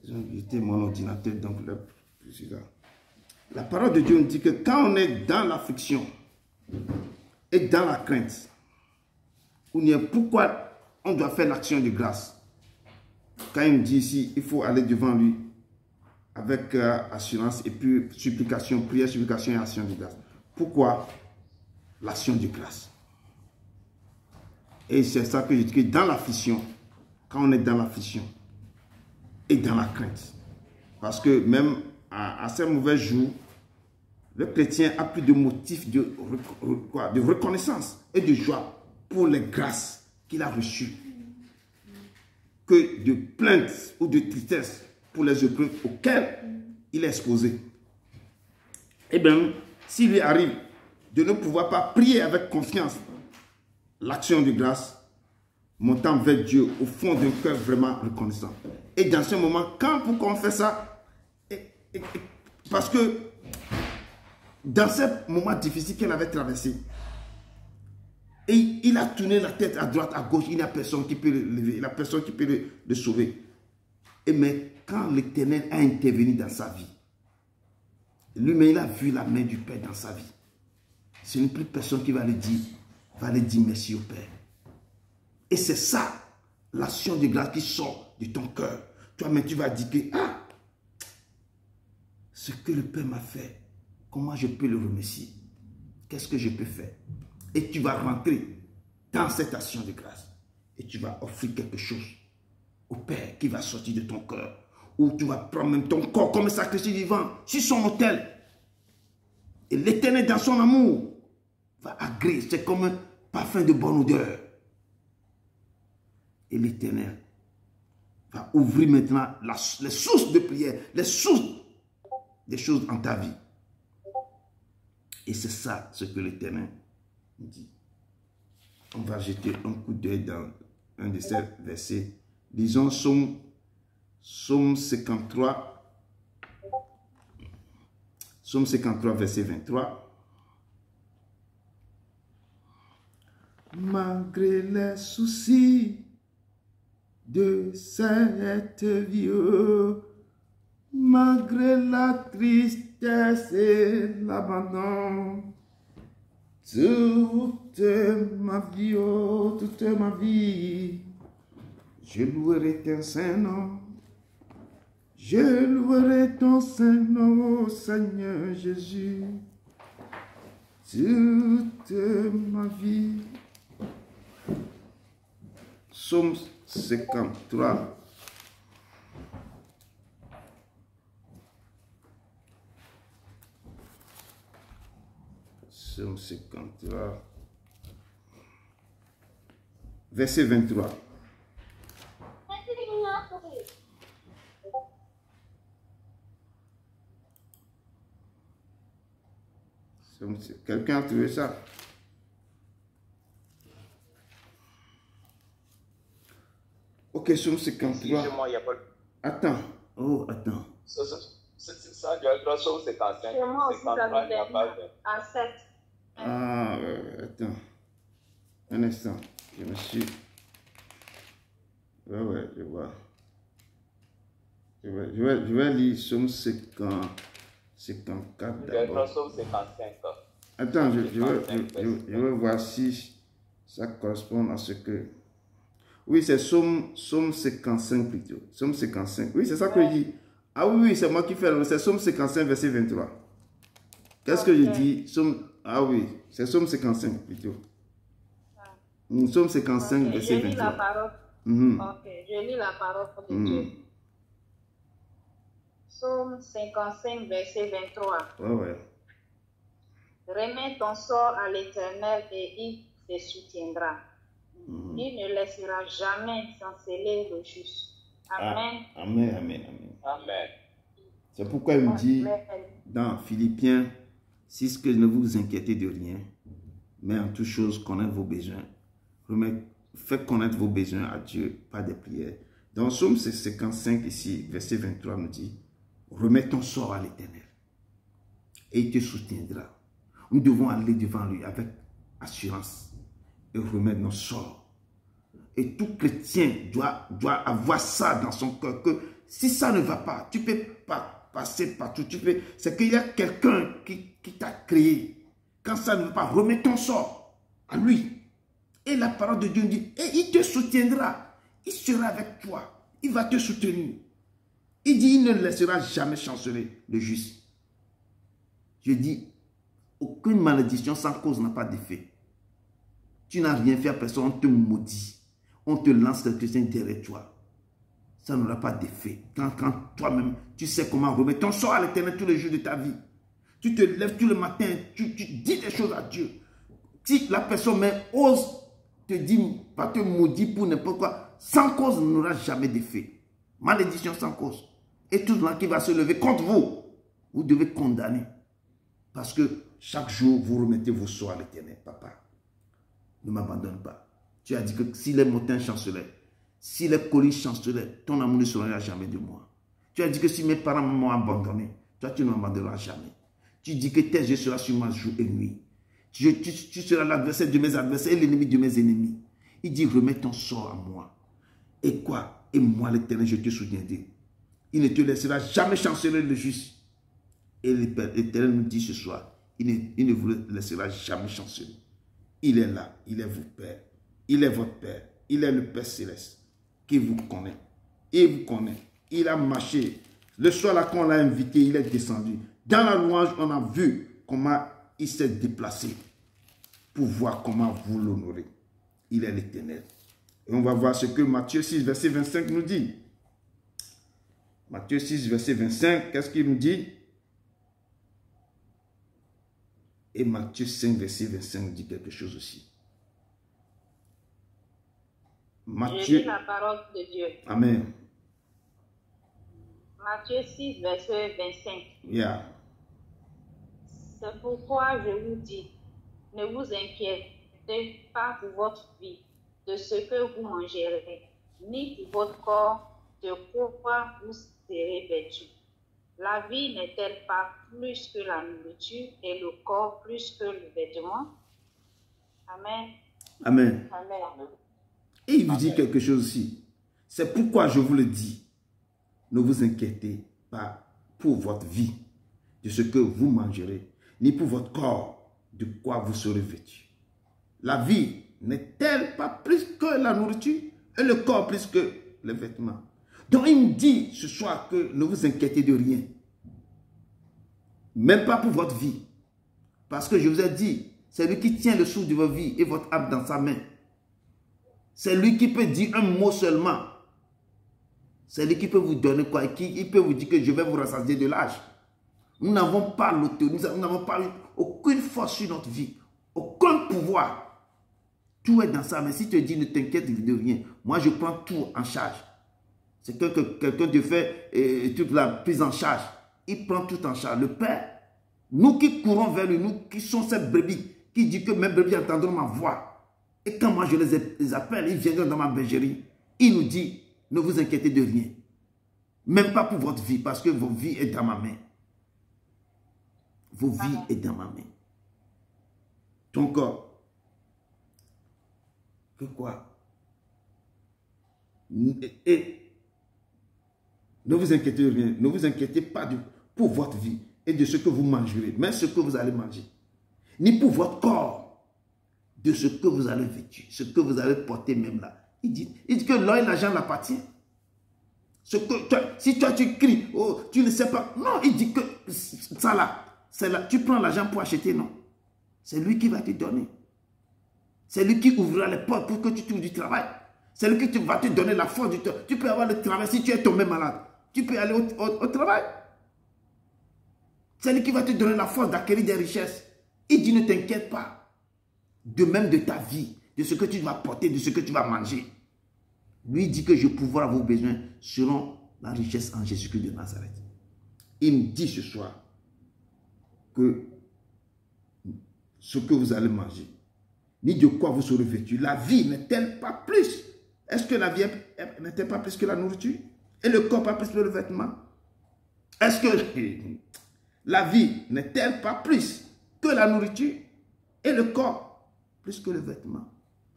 Ils ont jeté mon ordinateur dans le président. La parole de Dieu nous dit que quand on est dans l'affliction et dans la crainte, pourquoi on doit faire l'action de grâce? Quand il me dit ici, il faut aller devant lui avec assurance et puis supplication, prière, supplication et action de grâce. Pourquoi l'action de grâce? Et c'est ça que je dis que dans l'affliction, quand on est dans l'affliction et dans la crainte, parce que même à ces mauvais jours, le chrétien a plus de motifs de reconnaissance et de joie pour les grâces qu'il a reçues que de plaintes ou de tristesse pour les épreuves auxquelles il est exposé. Eh bien, s'il lui arrive de ne pouvoir pas prier avec confiance l'action de grâce, montant vers Dieu au fond d'un cœur vraiment reconnaissant. Et dans ce moment, pourquoi on fait ça? Parce que dans ces moments difficiles qu'elle avait traversés, et il a tourné la tête à droite, à gauche, il n'y a personne qui peut le lever, il n'y a personne qui peut le sauver. Mais quand l'Éternel a intervenu dans sa vie, lui-même il a vu la main du Père dans sa vie. Ce n'est plus personne qui va le dire merci au Père. Et c'est ça, l'action de grâce qui sort de ton cœur. Toi-même tu vas dire que ce que le Père m'a fait, comment je peux le remercier? Qu'est-ce que je peux faire? Et tu vas rentrer dans cette action de grâce. Et tu vas offrir quelque chose au Père qui va sortir de ton cœur. Ou tu vas prendre même ton corps comme un sacrifice vivant sur son autel. Et l'Éternel, dans son amour, va agréer. C'est comme un parfum de bonne odeur. Et l'Éternel va ouvrir maintenant les sources de prière, les sources des choses en ta vie. Et c'est ça ce que l'Éternel dit. On va jeter un coup d'œil dans un de ces versets. Disons Psaume 53. Psaume 53, verset 23. Malgré les soucis de cette vie, malgré la tristesse et l'abandon, toute ma vie, oh, toute ma vie, je louerai ton Saint-Nom. Je louerai ton Saint-Nom, oh Seigneur Jésus, toute ma vie. Psaume 53. Psaume 53. Verset 23. Quelqu'un a trouvé ça? Ok, Psaume 53. Excusez-moi, il n'y a pas... Attends. Oh, attends. Ça, il y a le Psaume 55. Chez moi aussi, ça me il n'y a pas de... à 7. Ah, attends. Un instant. Je me suis... Ouais, je vois. Je vais lire Psaume 54 Il y a le d'abord. Psaume 55. Attends, je vais voir si ça correspond à ce que... Oui, c'est Psaume 55 plutôt. Psaume 55. Oui, c'est ça que je dis. Ah oui, c'est moi qui fais. C'est Psaume 55, verset 23. Qu'est-ce que je dis? Ah oui, c'est Psaume 55 plutôt. Psaume 55, verset 23. Je lis la parole. Ok, je lis la parole de Dieu. Psaume 55, verset 23. Ouais. Remets ton sort à l'Éternel et il te soutiendra. Il ne laissera jamais chanceler le juste. Amen. Amen. C'est pourquoi il me dit dans Philippiens 6 que ne vous inquiétez de rien, mais en toute chose connaître vos besoins. Faites connaître vos besoins à Dieu par des prières. Dans Psaume 55 ici, verset 23 nous dit, remets ton sort à l'Éternel et il te soutiendra. Nous devons aller devant lui avec assurance et remettre nos sorts. Et tout chrétien doit avoir ça dans son cœur, que si ça ne va pas, tu ne peux pas passer partout. C'est qu'il y a quelqu'un qui t'a créé. Quand ça ne va pas, remets ton sort à lui. Et la parole de Dieu dit, et il te soutiendra. Il sera avec toi. Il va te soutenir. Il dit, il ne laissera jamais chanceler le juste. Je dis, aucune malédiction sans cause n'a pas d'effet. Tu n'as rien fait à personne, on te maudit. On te lance le chrétien derrière toi. Ça n'aura pas d'effet. Quand toi-même, tu sais comment remettre ton sort à l'Éternel tous les jours de ta vie. Tu te lèves tout le matin, tu dis des choses à Dieu. Si la personne même ose te dire, va te maudire pour n'importe quoi, sans cause n'aura jamais d'effet. Malédiction sans cause. Et tout le monde qui va se lever contre vous, vous devez condamner. Parce que chaque jour, vous remettez vos sorts à l'Éternel. Papa, ne m'abandonne pas. Tu as dit que si les montagnes chancelaient, si les collines chancelaient, ton amour ne sera jamais de moi. Tu as dit que si mes parents m'ont abandonné, toi tu ne m'abandonneras jamais. Tu dis que tes yeux seront sur moi jour et nuit. Tu seras l'adversaire de mes adversaires et l'ennemi de mes ennemis. Il dit, remets ton sort à moi. Et quoi? Et moi, l'Éternel, je te soutiendrai. Il ne te laissera jamais chanceler le juste. Et l'Éternel nous dit ce soir, il ne vous laissera jamais chanceler. Il est là, il est votre Père. Il est votre Père. Il est le Père Céleste qui vous connaît. Il vous connaît. Il a marché Le soir là, quand on l'a invité, il est descendu. Dans la louange, on a vu comment il s'est déplacé pour voir comment vous l'honorez. Il est l'Éternel. Et on va voir ce que Matthieu 6, verset 25 nous dit. Matthieu 6, verset 25, qu'est-ce qu'il nous dit? Et Matthieu 5, verset 25 nous dit quelque chose aussi. Je lis la parole de Dieu. Amen. Matthieu 6, verset 25. Yeah. C'est pourquoi je vous dis, ne vous inquiétez pas pour votre vie, de ce que vous mangerez, ni pour votre corps, de quoi vous serez vêtus. La vie n'est-elle pas plus que la nourriture et le corps plus que le vêtement? Amen. Amen. Amen. Et il vous dit quelque chose aussi. C'est pourquoi je vous le dis. Ne vous inquiétez pas pour votre vie, de ce que vous mangerez, ni pour votre corps, de quoi vous serez vêtus. La vie n'est-elle pas plus que la nourriture et le corps plus que les vêtements? Donc il me dit ce soir que ne vous inquiétez de rien. Même pas pour votre vie. Parce que je vous ai dit, c'est lui qui tient le souffle de votre vie et votre âme dans sa main. C'est lui qui peut dire un mot seulement. C'est lui qui peut vous donner quoi? Il peut vous dire que je vais vous rassasier de l'âge. Nous n'avons pas l'autorité, nous n'avons pas aucune force sur notre vie. Aucun pouvoir. Tout est dans ça. Mais si tu te dis ne t'inquiète de rien, moi je prends tout en charge. C'est que quelqu'un te fait toute la prise en charge. Il prend tout en charge. Le Père, nous qui courons vers lui, nous qui sommes cette brebis, qui dit que mes brebis entendront ma voix. Et quand moi je les appelle, ils viendront dans ma bergerie. Il nous dit, ne vous inquiétez de rien. Même pas pour votre vie, parce que votre vie est dans ma main. Vos vies est dans ma main. Ton corps. Que quoi? Et ne vous inquiétez de rien. Ne vous inquiétez pas pour votre vie et de ce que vous mangerez, mais ce que vous allez manger. Ni pour votre corps, de ce que vous allez vêtir, ce que vous allez porter même là. Il dit que l'or et l'argent l'appartient. Si toi tu cries, oh, tu ne sais pas. Non, il dit que ça là, tu prends l'argent pour acheter, non. C'est lui qui va te donner. C'est lui qui ouvrira les portes pour que tu trouves du travail. C'est lui qui va te donner la force du travail. Tu peux avoir le travail si tu es tombé malade. Tu peux aller au travail. C'est lui qui va te donner la force d'acquérir des richesses. Il dit ne t'inquiète pas. De même de ta vie, de ce que tu vas porter, de ce que tu vas manger. Lui dit que je pourvois vos besoins selon la richesse en Jésus-Christ de Nazareth. Il me dit ce soir que ce que vous allez manger, ni de quoi vous serez vêtus. La vie n'est-elle pas plus? Est-ce que la vie n'est-elle pas plus que la nourriture? Et le corps pas plus que le vêtement? Est-ce que la vie n'est-elle pas plus que la nourriture? Et le corps plus que le vêtement?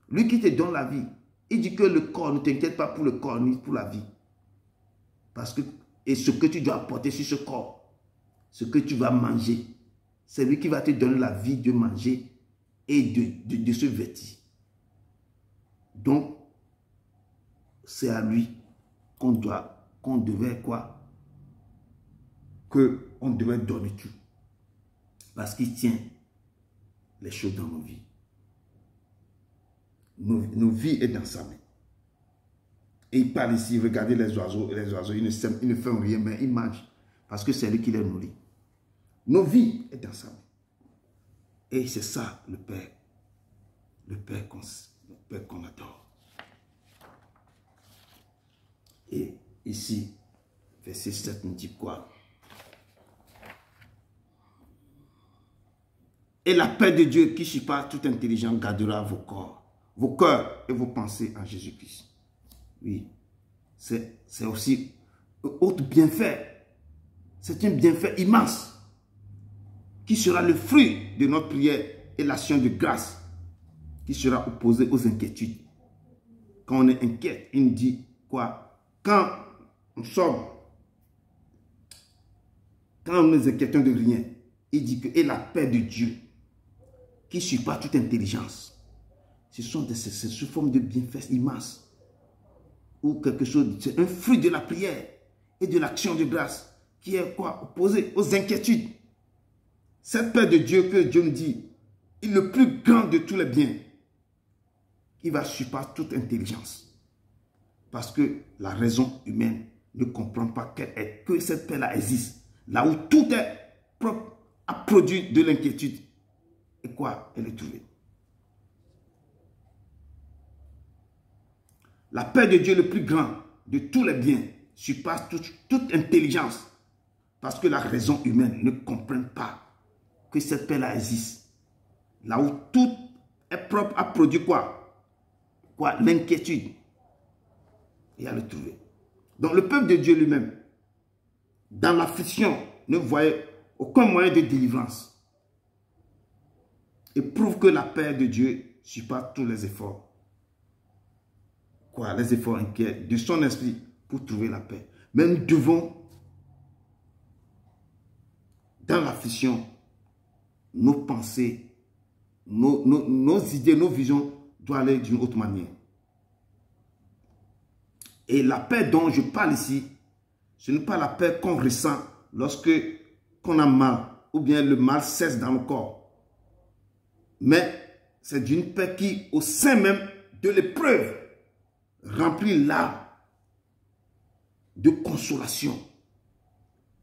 Lui qui te donne la vie, il dit que le corps, ne t'inquiète pas pour le corps ni pour la vie. Parce que, et ce que tu dois apporter sur ce corps, ce que tu vas manger, c'est lui qui va te donner la vie de manger et de se vêtir. Donc, c'est à lui qu'on devait quoi? Qu'on devait donner tout. Parce qu'il tient les choses dans nos vies. Nos vies est dans sa main. Et il parle ici, regardez les oiseaux, ils ne font rien, mais ils mangent. Parce que c'est lui qui les nourrit. Nos vies est dans sa main. Et c'est ça le Père. Le Père qu'on adore. Et ici, verset 7 nous dit quoi? Et la paix de Dieu qui surpasse toute intelligence gardera vos corps, vos cœurs et vos pensées en Jésus-Christ. Oui, c'est aussi autre bienfait. C'est un bienfait immense qui sera le fruit de notre prière et l'action de grâce qui sera opposée aux inquiétudes. Quand on est inquiet, il nous dit quoi? Quand nous nous inquiétons de rien, il dit que et la paix de Dieu qui surpasse toute intelligence. Ce sont sous forme de bienfaits immenses. Ou quelque chose, c'est un fruit de la prière et de l'action de grâce qui est quoi? Opposé aux inquiétudes. Cette paix de Dieu que Dieu nous dit, est le plus grand de tous les biens. Il va surpasser toute intelligence. Parce que la raison humaine ne comprend pas que cette paix-là existe. Là où tout est propre à produire de l'inquiétude. Et quoi? Elle est trouvée. La paix de Dieu le plus grand de tous les biens surpasse toute intelligence. Parce que la raison humaine ne comprend pas que cette paix-là existe. Là où tout est propre à produire quoi? Quoi? L'inquiétude. Et à le trouver. Donc le peuple de Dieu lui-même, dans l'affliction, ne voyait aucun moyen de délivrance. Et prouve que la paix de Dieu surpasse tous les efforts. Quoi? Les efforts inquiets de son esprit pour trouver la paix. Mais nous devons, dans l'affliction, nos pensées, nos idées, nos visions doivent aller d'une autre manière. Et la paix dont je parle ici, ce n'est pas la paix qu'on ressent lorsque on a mal ou bien le mal cesse dans le corps. Mais c'est d'une paix qui, au sein même de l'épreuve, remplit l'âme de consolation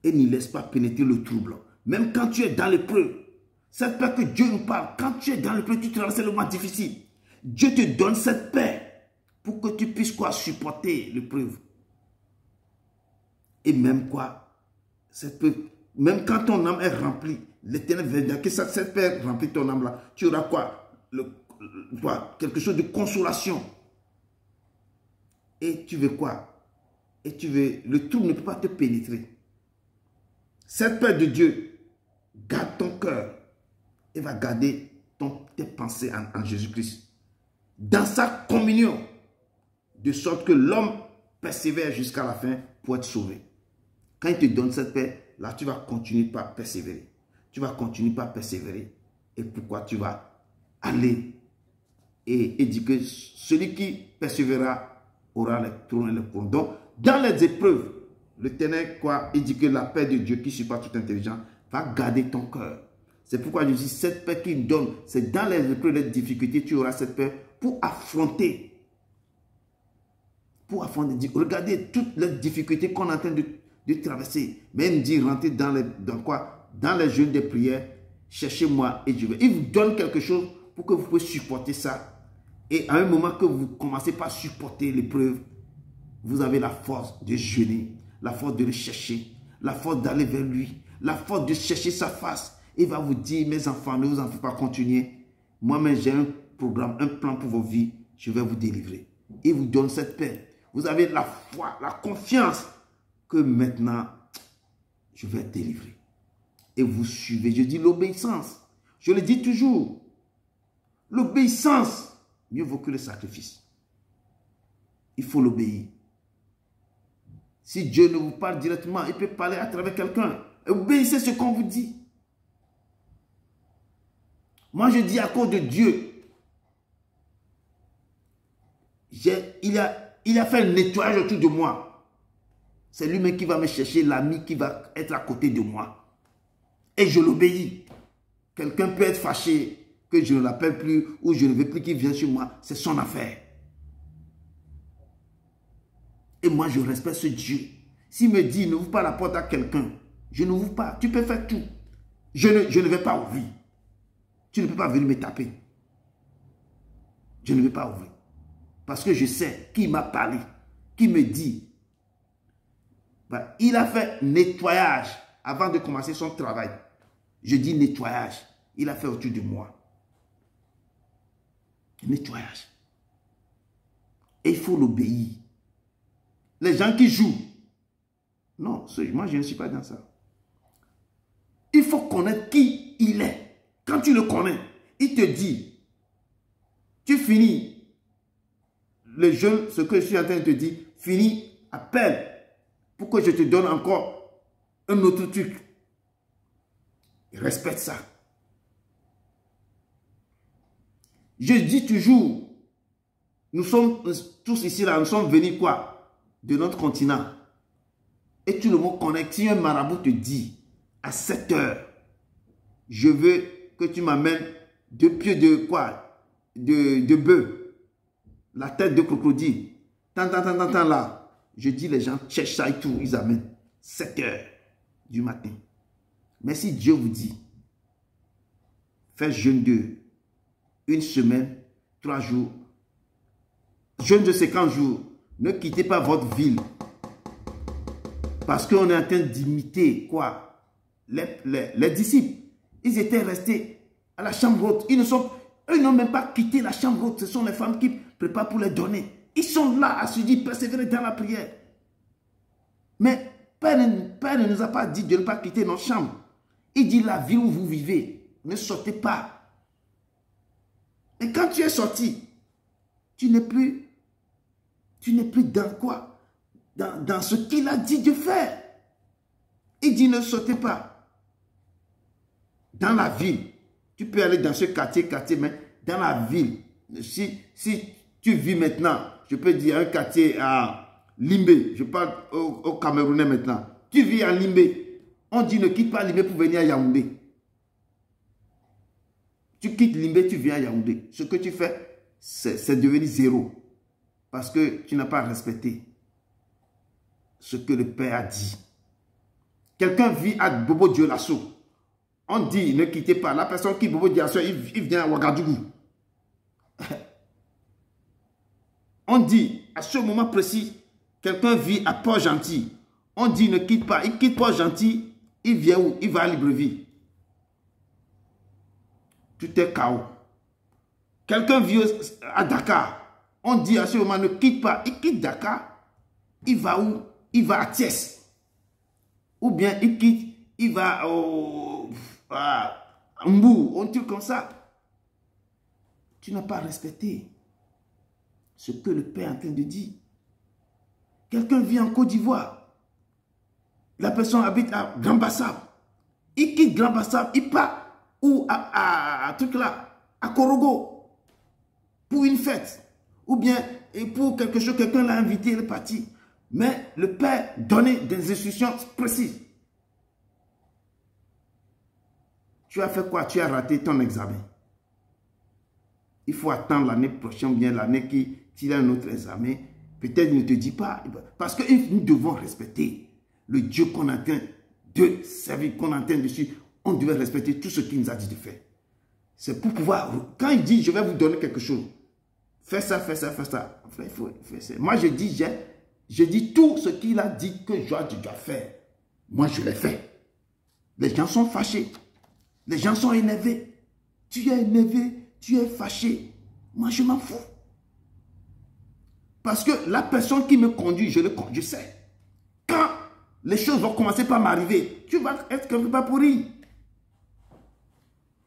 et n'y laisse pas pénétrer le trouble. Même quand tu es dans l'épreuve, cette paix que Dieu nous parle, quand tu es dans l'épreuve, tu traverses le moment difficile. Dieu te donne cette paix pour que tu puisses quoi supporter l'épreuve. Et même quoi, cette paix, même quand ton âme est remplie, l'Éternel va dire que cette paix remplit ton âme là, tu auras quoi, quelque chose de consolation. Et tu veux quoi? Et tu veux, le tout ne peut pas te pénétrer. Cette paix de Dieu garde ton cœur et va garder tes pensées en Jésus-Christ. Dans sa communion, de sorte que l'homme persévère jusqu'à la fin pour être sauvé. Quand il te donne cette paix, là tu vas continuer par persévérer. Tu vas continuer par persévérer. Et pourquoi tu vas aller et dire que celui qui persévérera aura les trônes et les couronnes. Donc, dans les épreuves, l'Éternel, quoi, il dit que la paix de Dieu qui surpasse toute intelligence va garder ton cœur. C'est pourquoi je dis, cette paix qu'il donne, c'est dans les épreuves, les difficultés, tu auras cette paix pour affronter. Pour affronter. Regardez toutes les difficultés qu'on est en train de traverser. Mais il dit, rentrez dans les jeûnes des prières, cherchez-moi et je vais. Il vous donne quelque chose pour que vous puissiez supporter ça. Et à un moment que vous commencez par supporter l'épreuve, vous avez la force de jeûner, la force de le chercher, la force d'aller vers lui, la force de chercher sa face. Il va vous dire, mes enfants, ne vous en faites pas, continuer. Moi-même, j'ai un programme, un plan pour vos vies. Je vais vous délivrer. Il vous donne cette paix. Vous avez la foi, la confiance que maintenant, je vais être délivré. Et vous suivez. Je dis l'obéissance. Je le dis toujours. L'obéissance, mieux vaut que le sacrifice. Il faut l'obéir. Si Dieu ne vous parle directement, il peut parler à travers quelqu'un. Obéissez ce qu'on vous dit. Moi, je dis à cause de Dieu. Il a fait le nettoyage autour de moi. C'est lui-même qui va me chercher l'ami qui va être à côté de moi. Et je l'obéis. Quelqu'un peut être fâché que je ne l'appelle plus ou je ne veux plus qu'il vienne chez moi. C'est son affaire. Et moi, je respecte ce Dieu. S'il me dit, n'ouvre pas la porte à quelqu'un, je n'ouvre pas. Tu peux faire tout. Je ne vais pas ouvrir. Tu ne peux pas venir me taper. Je ne vais pas ouvrir. Parce que je sais qui m'a parlé, qui me dit. Bah, il a fait nettoyage avant de commencer son travail. Je dis nettoyage. Il a fait autour de moi. Nettoyage. Et il faut l'obéir. Les gens qui jouent. Non, moi je ne suis pas dans ça. Il faut connaître qui il est. Quand tu le connais, il te dit, tu finis le jeûne, ce que je suis en train de te dire, finis, appelle pour que je te donne encore un autre truc. Respecte ça. Je dis toujours, nous sommes tous ici là, nous sommes venus quoi? De notre continent. et tu le connectes. Si un marabout te dit à 7 heures, je veux que tu m'amènes 2 pieds de quoi? De bœuf, la tête de crocodile. Tant là. Je dis les gens cherchent ça et tout, ils amènent 7 heures du matin. Mais si Dieu vous dit, faites jeûne de 1 semaine, 3 jours, jeûne de 50 jours, ne quittez pas votre ville. Parce qu'on est en train d'imiter quoi? Les disciples, ils étaient restés à la chambre haute. Eux n'ont même pas quitté la chambre haute. Ce sont les femmes qui préparent pour les donner. Ils sont là à se dire, persévérer dans la prière. Mais Père ne nous a pas dit de ne pas quitter notre chambre. Il dit la ville où vous vivez, ne sortez pas. Et quand tu es sorti, tu n'es plus dans quoi? Dans ce qu'il a dit de faire. Il dit ne sortez pas. Dans la ville, tu peux aller dans ce quartier, mais dans la ville, si tu vis maintenant, je peux dire un quartier à Limbé, je parle au Camerounais maintenant. Tu vis à Limbé, on dit ne quitte pas Limbé pour venir à Yaoundé. Tu quittes Limbé, tu viens à Yaoundé. Ce que tu fais, c'est devenu zéro. Parce que tu n'as pas respecté ce que le Père a dit. Quelqu'un vit à Bobo Dioulasso. On dit ne quittez pas. La personne qui Bobo Dioulasso, il vient à Ouagadougou. On dit à ce moment précis, quelqu'un vit à Port-Gentil. On dit ne quitte pas. Il quitte Port-Gentil, il vient où? Il va à Libreville. Tout est chaos. Quelqu'un vit à Dakar. On dit à ce moment ne quitte pas. Il quitte Dakar. Il va où? Il va à Thiès. Ou bien il quitte, il va à Mbou, un truc comme ça. Tu n'as pas respecté ce que le Père est en train de dire. Quelqu'un vit en Côte d'Ivoire. La personne habite à Grand Bassam. Il quitte Grand Bassam, il part ou à truc là, à Korogo, pour une fête. Ou bien pour quelque chose, quelqu'un l'a invité, il est parti. Mais le Père donnait des instructions précises. Tu as fait quoi? Tu as raté ton examen. Il faut attendre l'année prochaine, bien l'année qu'il a un autre examen. Peut-être il ne te dit pas. Parce que nous devons respecter le Dieu qu'on est en train de servir, qu'on est en train de suivre. On devait respecter tout ce qu'il nous a dit de faire. C'est pour pouvoir... Quand il dit, je vais vous donner quelque chose. Fais ça, fais ça, fais ça. Enfin, il faut faire ça. Moi, je dis tout ce qu'il a dit que je dois faire. Moi, je l'ai fait. Les gens sont fâchés. Les gens sont énervés. Tu es énervé, tu es fâché. Moi, je m'en fous. Parce que la personne qui me conduit, je sais. Quand les choses vont commencer par m'arriver, tu vas être quelque part pourri.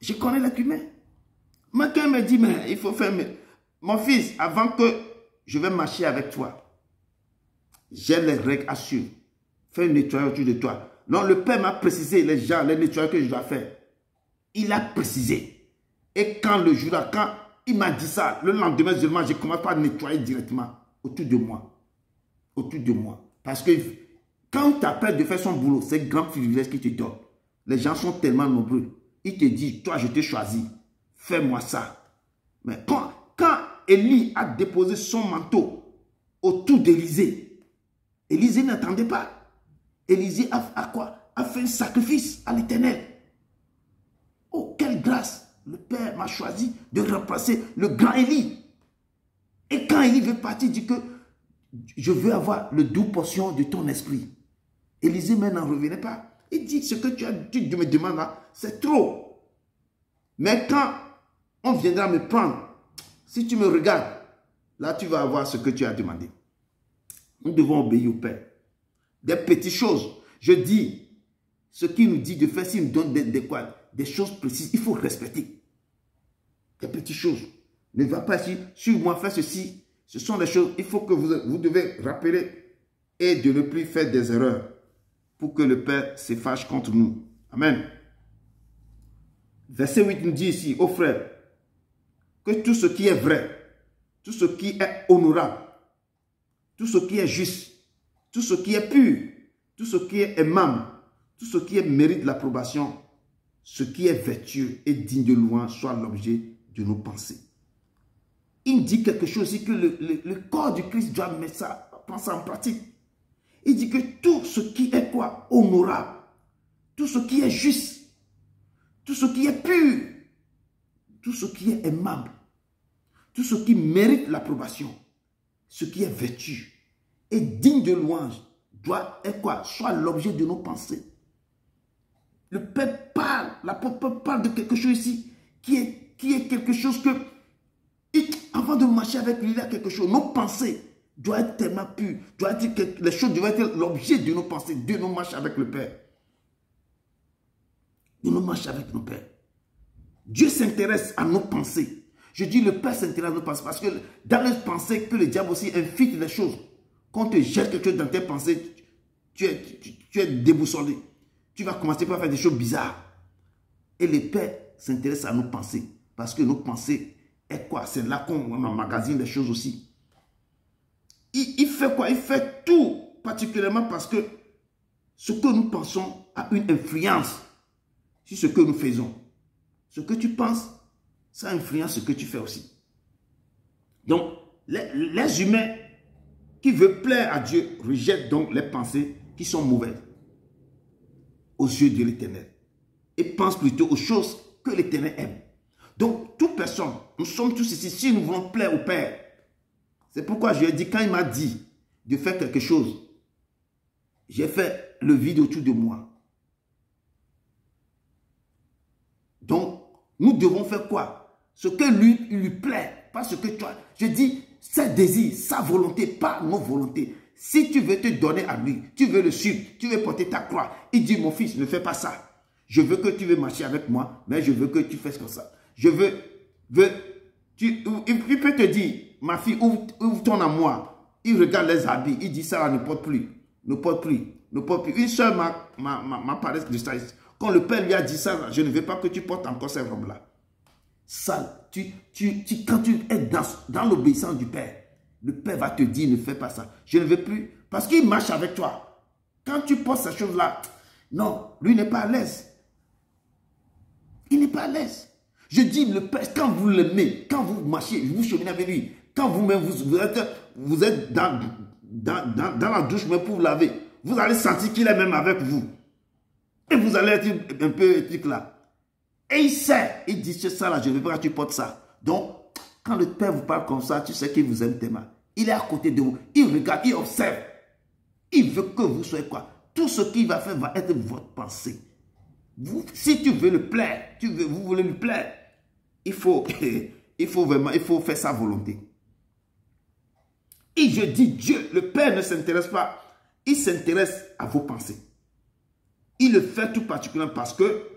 Je connais l'être humain. Moi, quand il me dit, mais il faut faire... Mon fils, avant que je vais marcher avec toi, j'ai les règles à suivre. Fais un nettoyage autour de toi. Non, le Père m'a précisé les nettoyages que je dois faire. Il a précisé. Et quand le jour là, quand il m'a dit ça, le lendemain seulement, je commence par nettoyer directement autour de moi. Autour de moi. Parce que quand tu appelles de faire son boulot, c'est un grand privilège qu'il te donne. Les gens sont tellement nombreux. Il te dit, toi, je t'ai choisi. Fais-moi ça. Mais quand Élie a déposé son manteau autour d'Élisée, Élisée n'attendait pas. Élisée a quoi? A fait un sacrifice à l'Éternel. Oh, quelle grâce! Le Père m'a choisi de remplacer le grand Élie. Et quand Élie veut partir, il dit que je veux avoir le doux portion de ton esprit. Élisée même n'en revenait pas. Il dit, ce que tu me demandes là, c'est trop. Mais quand on viendra me prendre, si tu me regardes, là tu vas avoir ce que tu as demandé. Nous devons obéir au Père. Des petites choses. Je dis, ce qu'il nous dit de faire, s'il nous donne des choses précises, il faut respecter. Des petites choses. Ne va pas dire, suis-moi, fais ceci. Ce sont des choses, il faut que vous devez rappeler et de ne plus faire des erreurs pour que le Père se fâche contre nous. Amen. Verset 8 nous dit ici, ô frères, que tout ce qui est vrai, tout ce qui est honorable, tout ce qui est juste, tout ce qui est pur, tout ce qui est aimable, tout ce qui est mérite l'approbation, ce qui est vertueux et digne de louange soit l'objet de nos pensées. Il dit quelque chose aussi que le corps du Christ doit mettre ça, prendre ça en pratique. Il dit que tout ce qui est quoi? Honorable, tout ce qui est juste, tout ce qui est pur, tout ce qui est aimable, tout ce qui mérite l'approbation, ce qui est vertu et digne de louange doit être quoi? Soit l'objet de nos pensées. Le Père parle, l'apôtre parle de quelque chose ici qui est quelque chose que, avant de marcher avec lui, il y a quelque chose. Nos pensées doivent être tellement pures, les choses doivent être l'objet de nos pensées, de nos marches avec le Père. De nos marches avec nos pères. Dieu s'intéresse à nos pensées. Je dis le Père s'intéresse à nos pensées parce que dans les pensées que le diable aussi infiltre les choses. Quand on te jette quelque chose dans tes pensées, tu es déboussolé. Tu vas commencer par faire des choses bizarres. Et le Père s'intéresse à nos pensées. Parce que nos pensées, est quoi? C'est là qu'on emmagasine les choses aussi. Il fait quoi? Il fait tout, particulièrement parce que ce que nous pensons a une influence sur ce que nous faisons. Ce que tu penses, ça influence ce que tu fais aussi. Donc, les humains qui veulent plaire à Dieu rejettent donc les pensées qui sont mauvaises aux yeux de l'Éternel et pensent plutôt aux choses que l'Éternel aime. Donc, toute personne, nous sommes tous ici, si nous voulons plaire au Père, c'est pourquoi je lui ai dit, quand il m'a dit de faire quelque chose, j'ai fait le vide autour de moi. Donc, nous devons faire quoi? Ce que lui, il lui plaît, pas ce que toi. Je dis, ses désirs, sa volonté, pas nos volontés. Si tu veux te donner à lui, tu veux le suivre, tu veux porter ta croix, il dit, mon fils, ne fais pas ça. Je veux que tu veux marcher avec moi, mais je veux que tu fasses comme ça. Je veux, il peut te dire, ma fille, ouvre ton amour. Il regarde les habits, il dit, ça ne porte plus, ne porte plus, ne porte plus. Une soeur m'a parlé de ça. Quand le Père lui a dit ça, je ne veux pas que tu portes encore ces robes-là. Ça, quand tu es dans l'obéissance du Père, le Père va te dire, ne fais pas ça. Je ne veux plus, parce qu'il marche avec toi. Quand tu portes ces choses-là, non, lui n'est pas à l'aise. Il n'est pas à l'aise. Je dis, le Père, quand vous l'aimez, quand vous marchez, vous cheminez avec lui, quand vous-même, vous êtes dans la douche même pour vous laver, vous allez sentir qu'il est même avec vous. Et vous allez être un peu éthique là. Et il sait, il dit, c'est ça là, je ne veux pas que tu portes ça. Donc, quand le Père vous parle comme ça, tu sais qu'il vous aime tellement. Il est à côté de vous, il regarde, il observe. Il veut que vous soyez quoi? Tout ce qu'il va faire va être votre pensée. Vous, si tu veux le plaire, vous voulez lui plaire, il faut faire sa volonté. Et je dis, Dieu, le Père ne s'intéresse pas, il s'intéresse à vos pensées. Il le fait tout particulièrement parce que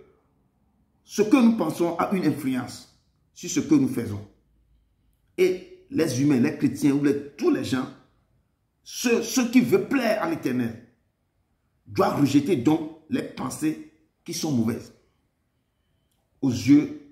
ce que nous pensons a une influence sur ce que nous faisons. Et les humains, les chrétiens ou tous les gens, ceux qui veulent plaire à l'Éternel, doivent rejeter donc les pensées qui sont mauvaises aux yeux